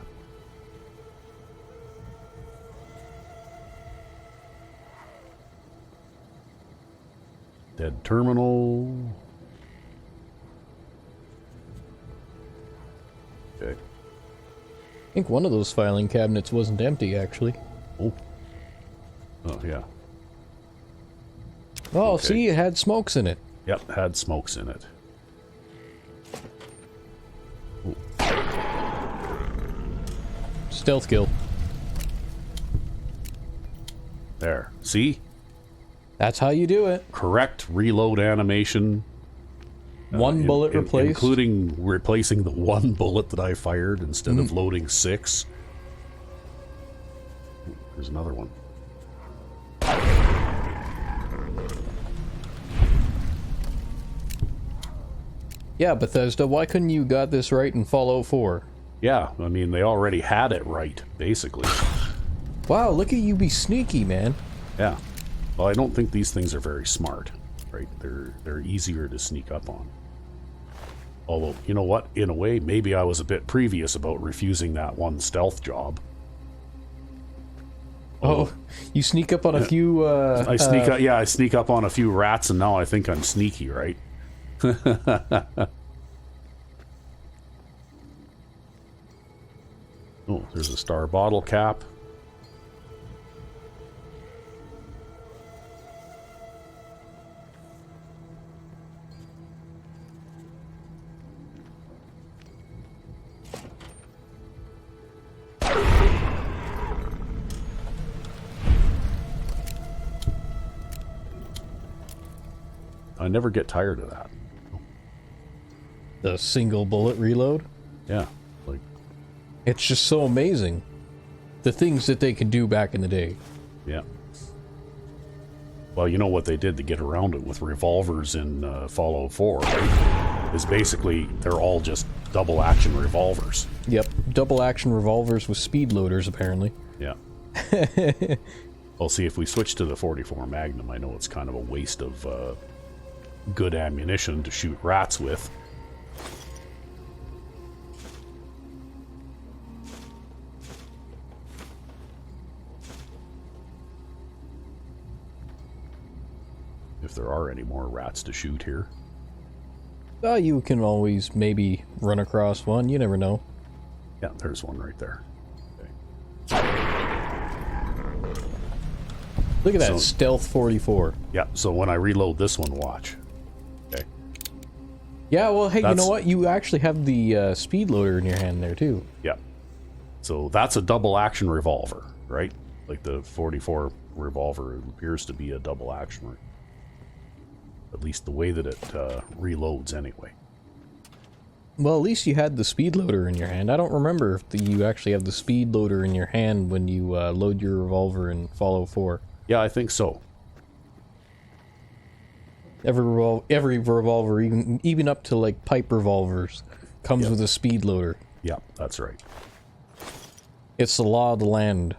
[SPEAKER 2] Dead terminal. Okay.
[SPEAKER 1] I think one of those filing cabinets wasn't empty, actually.
[SPEAKER 2] Oh. Oh, yeah.
[SPEAKER 1] Oh,
[SPEAKER 2] Okay.
[SPEAKER 1] see, it had smokes in it.
[SPEAKER 2] Yep, had smokes in it.
[SPEAKER 1] Stealth kill.
[SPEAKER 2] There. See?
[SPEAKER 1] That's how you do it.
[SPEAKER 2] Correct reload animation.
[SPEAKER 1] One bullet replaced.
[SPEAKER 2] Including replacing the one bullet that I fired instead of loading 6. There's another one.
[SPEAKER 1] Yeah, Bethesda, why couldn't you got this right in Fallout 4?
[SPEAKER 2] Yeah, I mean, they already had it right, basically.
[SPEAKER 1] Wow, look at you be sneaky, man.
[SPEAKER 2] Yeah. Well, I don't think these things are very smart, right? They're easier to sneak up on. Although, you know what? In a way, maybe I was a bit previous about refusing that one stealth job.
[SPEAKER 1] Oh, you sneak up on a few,
[SPEAKER 2] I sneak up on a few rats, and now I think I'm sneaky, right? Oh, there's a star bottle cap. I never get tired of that.
[SPEAKER 1] The single bullet reload?
[SPEAKER 2] Yeah, like...
[SPEAKER 1] It's just so amazing. The things that they could do back in the day.
[SPEAKER 2] Yeah. Well, you know what they did to get around it with revolvers in Fallout 4, right? Is basically, they're all just double-action revolvers.
[SPEAKER 1] Yep, double-action revolvers with speed loaders, apparently.
[SPEAKER 2] Yeah. Well, see, if we switch to the 44 Magnum, I know it's kind of a waste of good ammunition to shoot rats with. If there are any more rats to shoot here.
[SPEAKER 1] You can always maybe run across one, you never know.
[SPEAKER 2] Yeah, there's one right there.
[SPEAKER 1] Look at that, Stealth 44.
[SPEAKER 2] Yeah, so when I reload this one, watch. Okay.
[SPEAKER 1] Yeah, well, hey, you know what? You actually have the speed loader in your hand there, too.
[SPEAKER 2] Yeah. So that's a double-action revolver, right? Like the 44 revolver. It appears to be a double actioner. At least the way that it reloads anyway.
[SPEAKER 1] Well, at least you had the speed loader in your hand. I don't remember if you actually have the speed loader in your hand when you load your revolver in Fallout 4.
[SPEAKER 2] Yeah, I think so.
[SPEAKER 1] Every revolver, even up to like pipe revolvers, comes with a speed loader.
[SPEAKER 2] Yeah, that's right.
[SPEAKER 1] It's the law of the land.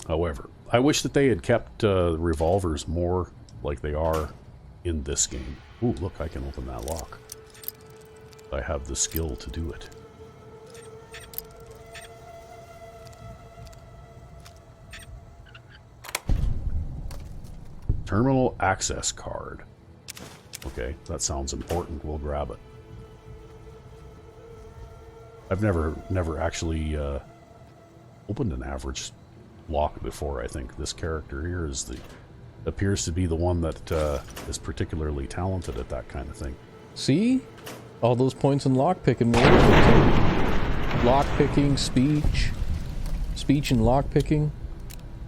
[SPEAKER 2] However, I wish that they had kept revolvers more like they are in this game. Ooh, look, I can open that lock. I have the skill to do it. Terminal access card. Okay, that sounds important. We'll grab it. I've never actually opened an average lock before. I think this character here appears to be the one that is particularly talented at that kind of thing.
[SPEAKER 1] See? All those points in lockpicking. Lockpicking, speech and lockpicking.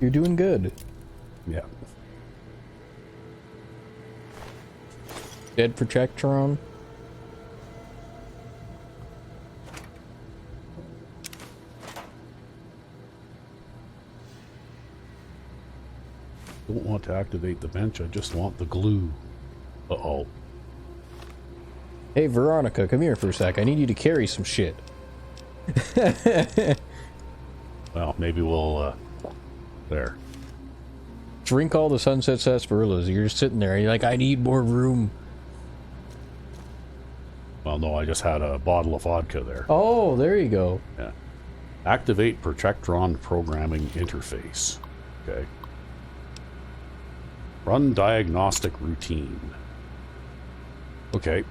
[SPEAKER 1] You're doing good.
[SPEAKER 2] Yeah.
[SPEAKER 1] Dead Protectron.
[SPEAKER 2] Don't want to activate the bench, I just want the glue. Uh-oh.
[SPEAKER 1] Hey, Veronica, come here for a sec. I need you to carry some shit.
[SPEAKER 2] Well, maybe we'll, there.
[SPEAKER 1] Drink all the Sunset Sarsaparillas. You're just sitting there, and you're like, I need more room.
[SPEAKER 2] Well, no, I just had a bottle of vodka there.
[SPEAKER 1] Oh, there you go.
[SPEAKER 2] Yeah. Activate Protectron programming interface. Okay. Run diagnostic routine. Okay.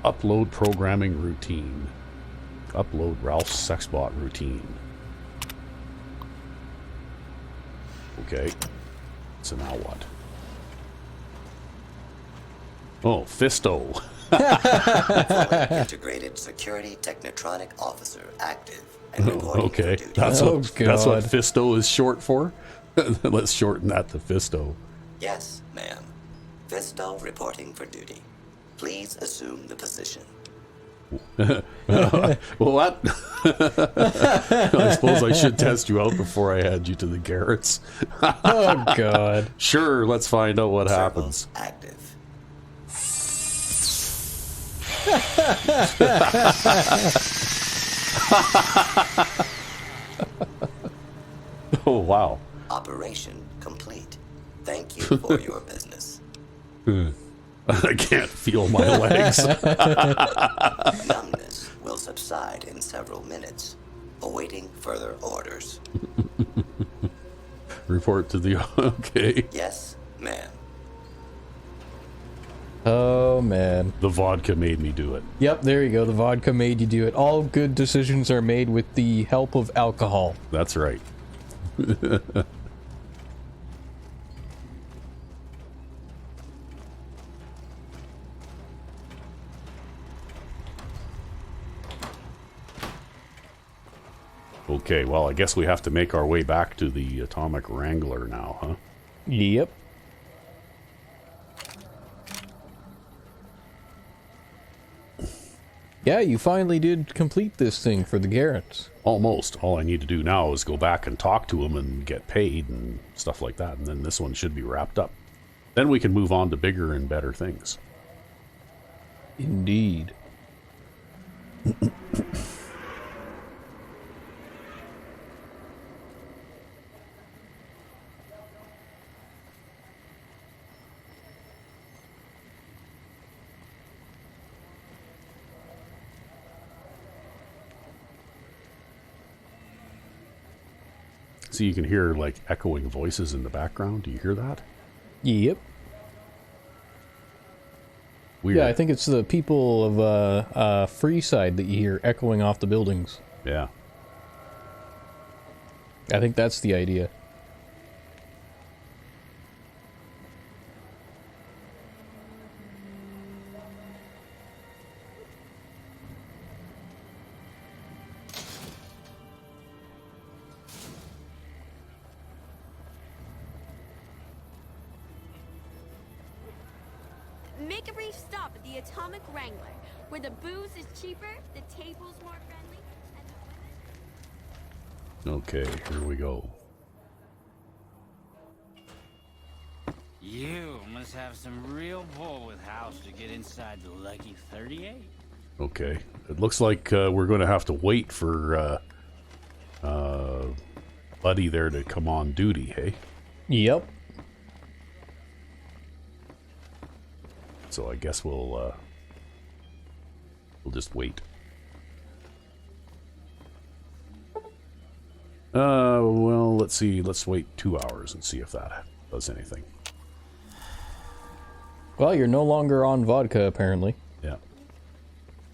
[SPEAKER 2] Upload programming routine. Upload Ralph's Sexbot routine. Okay. So now what? Oh, Fisto.
[SPEAKER 13] Integrated security technotronic officer active and reporting
[SPEAKER 2] Okay,
[SPEAKER 13] for duty.
[SPEAKER 2] that's what Fisto is short for. Let's shorten that to Fisto.
[SPEAKER 13] Yes, ma'am. Fisto reporting for duty. Please assume the position.
[SPEAKER 2] Well, what? I suppose I should test you out before I add you to the Garretts.
[SPEAKER 1] Oh, God.
[SPEAKER 2] Sure, let's find out what happens.
[SPEAKER 13] Active.
[SPEAKER 2] Oh, wow.
[SPEAKER 13] Operation complete. Thank you for your business.
[SPEAKER 2] I can't feel my legs.
[SPEAKER 13] Numbness will subside in several minutes. Awaiting further orders.
[SPEAKER 2] Report to the... Okay.
[SPEAKER 13] Yes, ma'am.
[SPEAKER 1] Oh, man.
[SPEAKER 2] The vodka made me do it.
[SPEAKER 1] Yep, there you go. The vodka made you do it. All good decisions are made with the help of alcohol.
[SPEAKER 2] That's right. Okay, well, I guess we have to make our way back to the Atomic Wrangler now, huh?
[SPEAKER 1] Yep. Yeah, you finally did complete this thing for the Garretts.
[SPEAKER 2] Almost. All I need to do now is go back and talk to him and get paid and stuff like that, and then this one should be wrapped up. Then we can move on to bigger and better things.
[SPEAKER 1] Indeed.
[SPEAKER 2] So you can hear, like, echoing voices in the background. Do you hear that?
[SPEAKER 1] Yep.
[SPEAKER 2] Weird.
[SPEAKER 1] Yeah, I think it's the people of Freeside that you hear echoing off the buildings.
[SPEAKER 2] Yeah.
[SPEAKER 1] I think that's the idea.
[SPEAKER 14] make a brief stop at the Atomic Wrangler, where the booze is cheaper, the table's more friendly, and the women...
[SPEAKER 2] Okay, here we go.
[SPEAKER 12] You must have some real pull with House to get inside the lucky 38.
[SPEAKER 2] Okay, it looks like we're going to have to wait for Buddy there to come on duty, hey?
[SPEAKER 1] Yep.
[SPEAKER 2] So I guess we'll just wait. Well, let's see. Let's wait 2 hours and see if that does anything.
[SPEAKER 1] Well, you're no longer on vodka, apparently.
[SPEAKER 2] Yeah.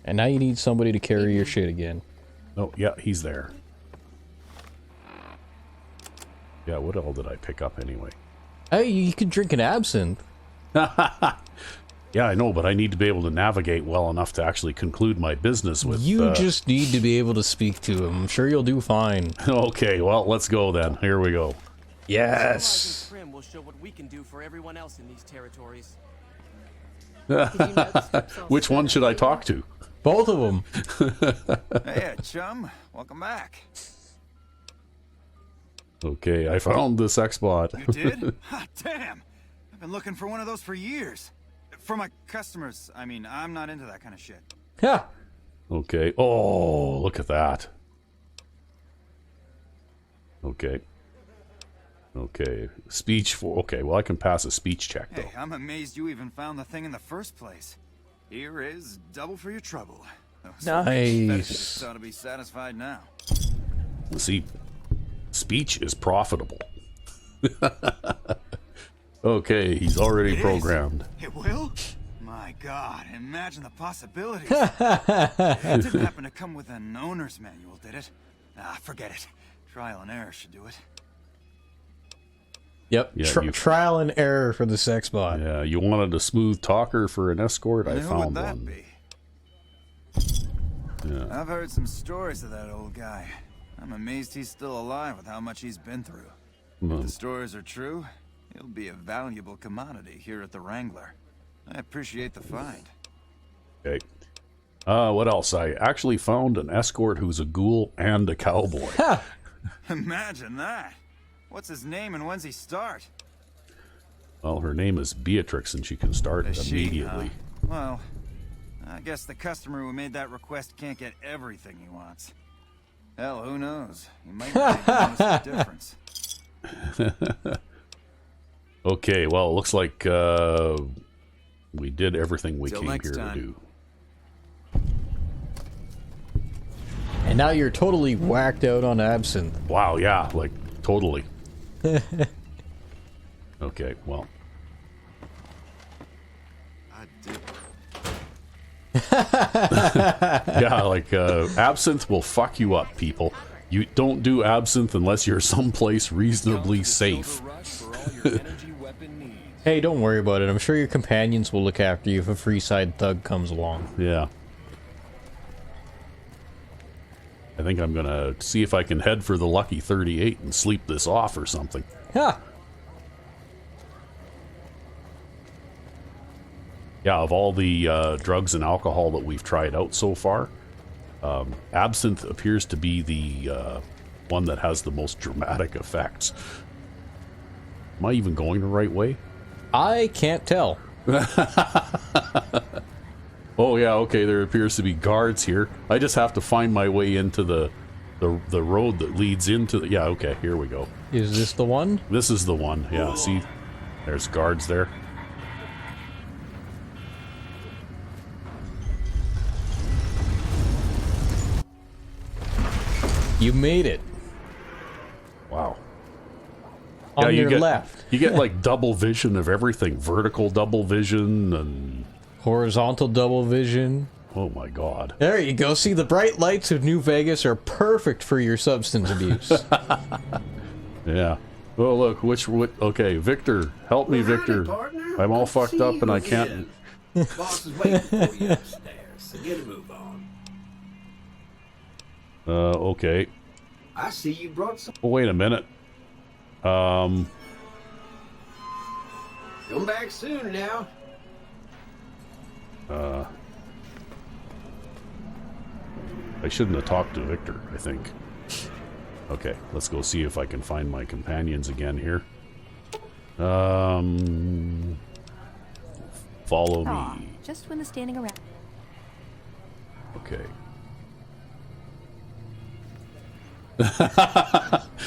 [SPEAKER 1] And now you need somebody to carry your shit again.
[SPEAKER 2] Oh, yeah, he's there. Yeah, what all did I pick up anyway?
[SPEAKER 1] Hey, you could drink an absinthe.
[SPEAKER 2] Yeah, I know, but I need to be able to navigate well enough to actually conclude my business with...
[SPEAKER 1] You just need to be able to speak to him. I'm sure you'll do fine.
[SPEAKER 2] Okay, well, let's go then. Here we go.
[SPEAKER 1] Yes!
[SPEAKER 11] Trim will show what we can do for everyone else in these territories.
[SPEAKER 2] Which one should I talk to?
[SPEAKER 1] Both of them.
[SPEAKER 5] Hey, chum. Welcome back.
[SPEAKER 2] Okay, I found the sex bot.
[SPEAKER 5] You did? Hot damn! I've been looking for one of those for years. For my customers, I mean, I'm not into that kind of shit.
[SPEAKER 1] Yeah.
[SPEAKER 2] Okay. Oh, look at that. Okay. Okay. Speech for... Okay, well, I can pass a speech check, though.
[SPEAKER 5] Hey, I'm amazed you even found the thing in the first place. Here is double for your trouble.
[SPEAKER 1] Nice.
[SPEAKER 5] Ought to be satisfied now.
[SPEAKER 2] See, speech is profitable. Okay, he's already programmed.
[SPEAKER 5] It will? My God, imagine the possibilities. It didn't happen to come with an owner's manual, did it? Ah, forget it. Trial and error should do it.
[SPEAKER 1] Yep,
[SPEAKER 2] Yeah,
[SPEAKER 1] trial and error for the sex bot.
[SPEAKER 2] Yeah, you wanted a smooth talker for an escort? I
[SPEAKER 5] Who would
[SPEAKER 2] found
[SPEAKER 5] that
[SPEAKER 2] one.
[SPEAKER 5] be?
[SPEAKER 2] Yeah.
[SPEAKER 5] I've heard some stories of that old guy. I'm amazed he's still alive with how much he's been through. If the stories are true, he'll be a valuable commodity here at the Wrangler. I appreciate the find.
[SPEAKER 2] Okay. What else? I actually found an escort who's a ghoul and a cowboy.
[SPEAKER 5] Imagine that. What's his name and when's he start?
[SPEAKER 2] Well, her name is Beatrix and she can start
[SPEAKER 5] Is she,
[SPEAKER 2] immediately.
[SPEAKER 5] Well, I guess the customer who made that request can't get everything he wants. Hell, who knows? He might not notice the difference.
[SPEAKER 2] Okay, well, it looks like we did everything we
[SPEAKER 5] Till
[SPEAKER 2] came
[SPEAKER 5] next
[SPEAKER 2] here
[SPEAKER 5] time.
[SPEAKER 2] to do.
[SPEAKER 1] And now you're totally whacked out on absinthe.
[SPEAKER 2] Wow, yeah, like, totally. Okay, well. Yeah, like, absinthe will fuck you up, people. You don't do absinthe unless you're someplace reasonably safe.
[SPEAKER 1] Hey, don't worry about it. I'm sure your companions will look after you if a Freeside thug comes along.
[SPEAKER 2] Yeah. I think I'm gonna see if I can head for the lucky 38 and sleep this off or something.
[SPEAKER 1] Yeah.
[SPEAKER 2] Yeah, of all the drugs and alcohol that we've tried out so far, absinthe appears to be the one that has the most dramatic effects. Am I even going the right way?
[SPEAKER 1] I can't tell.
[SPEAKER 2] Oh yeah, okay, there appears to be guards here. I just have to find my way into the road that leads into the... Yeah, okay, here we go.
[SPEAKER 1] Is this the one?
[SPEAKER 2] This is the one, yeah, see? There's guards there.
[SPEAKER 1] You made it.
[SPEAKER 2] Wow.
[SPEAKER 1] On
[SPEAKER 2] you
[SPEAKER 1] your
[SPEAKER 2] get,
[SPEAKER 1] left.
[SPEAKER 2] You get like double vision of everything. Vertical double vision and...
[SPEAKER 1] Horizontal double vision.
[SPEAKER 2] Oh my god.
[SPEAKER 1] There you go. See, the bright lights of New Vegas are perfect for your substance abuse.
[SPEAKER 2] Yeah. Oh look, okay, Victor. Help me, Victor. I'm all fucked up and I can't...
[SPEAKER 15] Boss is waiting for you upstairs, so get a move on.
[SPEAKER 2] Okay.
[SPEAKER 15] I see you brought some...
[SPEAKER 2] Well, wait a minute.
[SPEAKER 15] Come back soon now.
[SPEAKER 2] I shouldn't have talked to Victor, I think. Okay, let's go see if I can find my companions again here. Follow
[SPEAKER 10] Aw,
[SPEAKER 2] me.
[SPEAKER 10] just when the standing around.
[SPEAKER 2] Okay.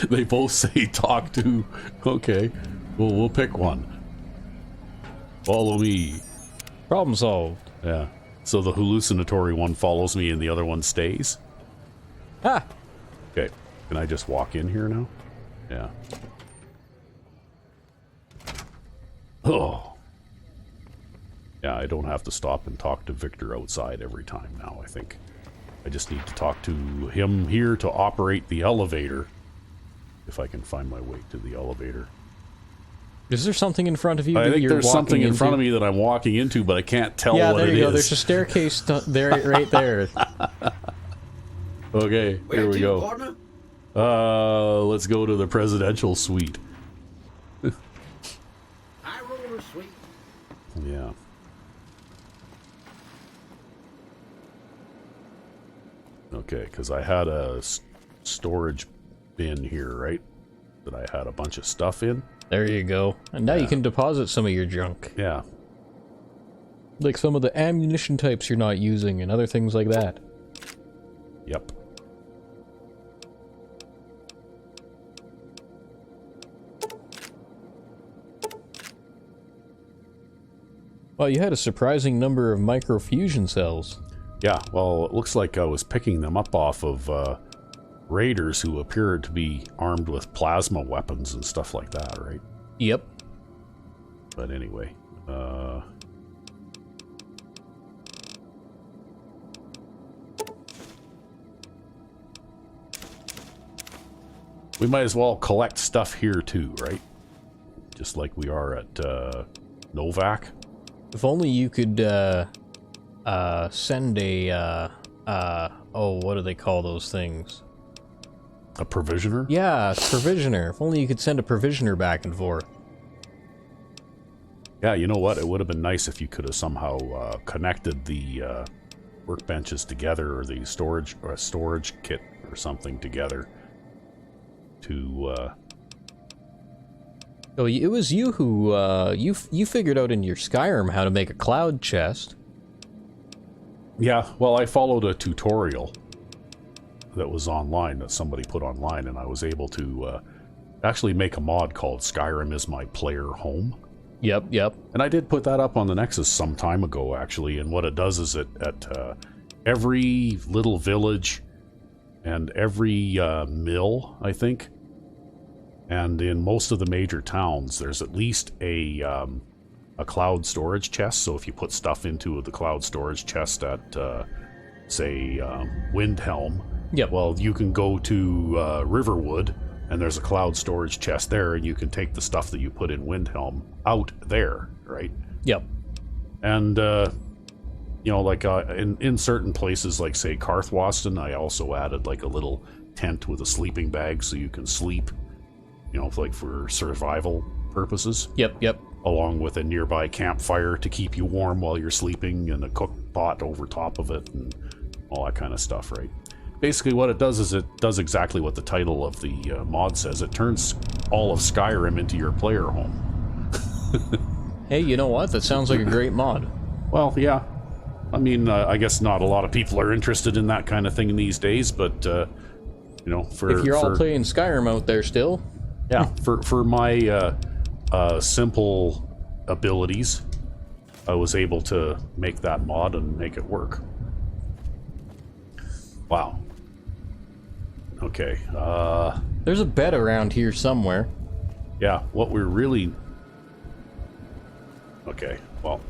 [SPEAKER 2] They both say talk to. Okay, well, we'll pick one. Follow me.
[SPEAKER 1] Problem solved.
[SPEAKER 2] Yeah. So the hallucinatory one follows me and the other one stays?
[SPEAKER 1] Ah!
[SPEAKER 2] Okay. Can I just walk in here now? Yeah. Oh. Yeah, I don't have to stop and talk to Victor outside every time now, I think. I just need to talk to him here to operate the elevator. If I can find my way to the elevator.
[SPEAKER 1] Is there something in front of you?
[SPEAKER 2] I think
[SPEAKER 1] you're
[SPEAKER 2] there's something in
[SPEAKER 1] into?
[SPEAKER 2] front of me that I'm walking into, but I can't tell what it is.
[SPEAKER 1] Yeah, there you go. There's a staircase there, right there.
[SPEAKER 2] Okay, here we go. Let's go to the presidential suite.
[SPEAKER 15] High roller suite.
[SPEAKER 2] Yeah. Okay, because I had a storage bin here, right? That I had a bunch of stuff in.
[SPEAKER 1] There you go. And now you can deposit some of your junk.
[SPEAKER 2] Yeah.
[SPEAKER 1] Like some of the ammunition types you're not using and other things like that.
[SPEAKER 2] Yep.
[SPEAKER 1] Well, you had a surprising number of microfusion cells.
[SPEAKER 2] Yeah, well, it looks like I was picking them up off of raiders who appeared to be armed with plasma weapons and stuff like that, right?
[SPEAKER 1] Yep.
[SPEAKER 2] But anyway, we might as well collect stuff here too, right? Just like we are at Novak.
[SPEAKER 1] If only you could send a oh, what do they call those things?
[SPEAKER 2] A provisioner?
[SPEAKER 1] Yeah, provisioner. If only you could send a provisioner back and forth.
[SPEAKER 2] Yeah, you know what? It would have been nice if you could have somehow connected the workbenches together, or the storage kit or something together to.
[SPEAKER 1] Oh, it was you who you figured out in your Skyrim how to make a cloud chest.
[SPEAKER 2] Yeah, well, I followed a tutorial that was online, that somebody put online, and I was able to actually make a mod called Skyrim is my player home.
[SPEAKER 1] Yep.
[SPEAKER 2] And I did put that up on the Nexus some time ago, actually, and what it does is at every little village and every mill, I think, and in most of the major towns, there's at least a cloud storage chest. So if you put stuff into the cloud storage chest at, say, Windhelm,
[SPEAKER 1] yep.
[SPEAKER 2] Well, you can go to Riverwood, and there's a cloud storage chest there, and you can take the stuff that you put in Windhelm out there, right?
[SPEAKER 1] Yep.
[SPEAKER 2] And, you know, like in certain places, like, say, Karthwasten, I also added, like, a little tent with a sleeping bag so you can sleep, you know, like for survival purposes.
[SPEAKER 1] Yep.
[SPEAKER 2] Along with a nearby campfire to keep you warm while you're sleeping, and a cook pot over top of it, and all that kind of stuff, right? Basically what it does is it does exactly what the title of the mod says. It turns all of Skyrim into your player home.
[SPEAKER 1] Hey, you know what? That sounds like a great mod.
[SPEAKER 2] Well, yeah. I mean, I guess not a lot of people are interested in that kind of thing these days, but, you know,
[SPEAKER 1] if you're all playing Skyrim out there still.
[SPEAKER 2] Yeah, for my simple abilities, I was able to make that mod and make it work. Wow. Okay,
[SPEAKER 1] there's a bed around here somewhere.
[SPEAKER 2] Yeah, what we really... Okay, well,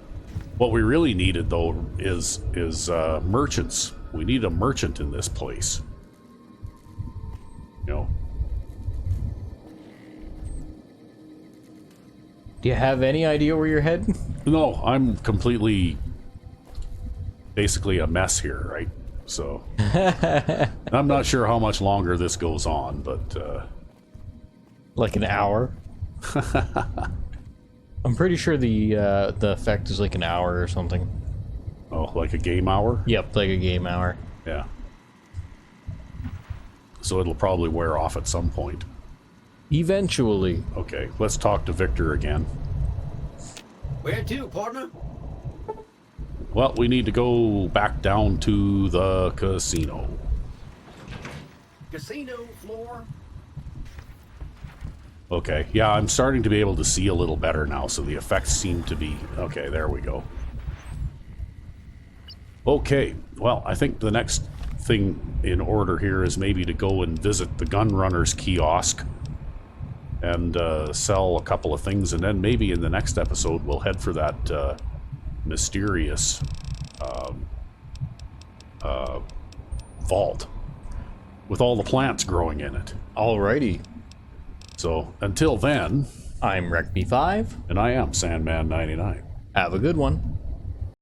[SPEAKER 2] what we really needed, though, is merchants. We need a merchant in this place. You know?
[SPEAKER 1] Do you have any idea where you're heading?
[SPEAKER 2] No, I'm completely... basically a mess here, right? So... I'm not sure how much longer this goes on, but...
[SPEAKER 1] Like an hour? I'm pretty sure the effect is like an hour or something.
[SPEAKER 2] Oh, like a game hour?
[SPEAKER 1] Yep, like a game hour.
[SPEAKER 2] Yeah. So it'll probably wear off at some point.
[SPEAKER 1] Eventually.
[SPEAKER 2] Okay, let's talk to Victor again.
[SPEAKER 15] Where to, partner?
[SPEAKER 2] Well, we need to go back down to the casino.
[SPEAKER 15] Casino floor?
[SPEAKER 2] Okay, yeah, I'm starting to be able to see a little better now, so the effects seem to be... Okay, there we go. Okay, well, I think the next thing in order here is maybe to go and visit the Gunrunner's kiosk and sell a couple of things, and then maybe in the next episode we'll head for that mysterious vault with all the plants growing in it.
[SPEAKER 1] Alrighty.
[SPEAKER 2] So, until then...
[SPEAKER 1] I'm Wreck-Me5.
[SPEAKER 2] And I am Sandman99.
[SPEAKER 1] Have a good one.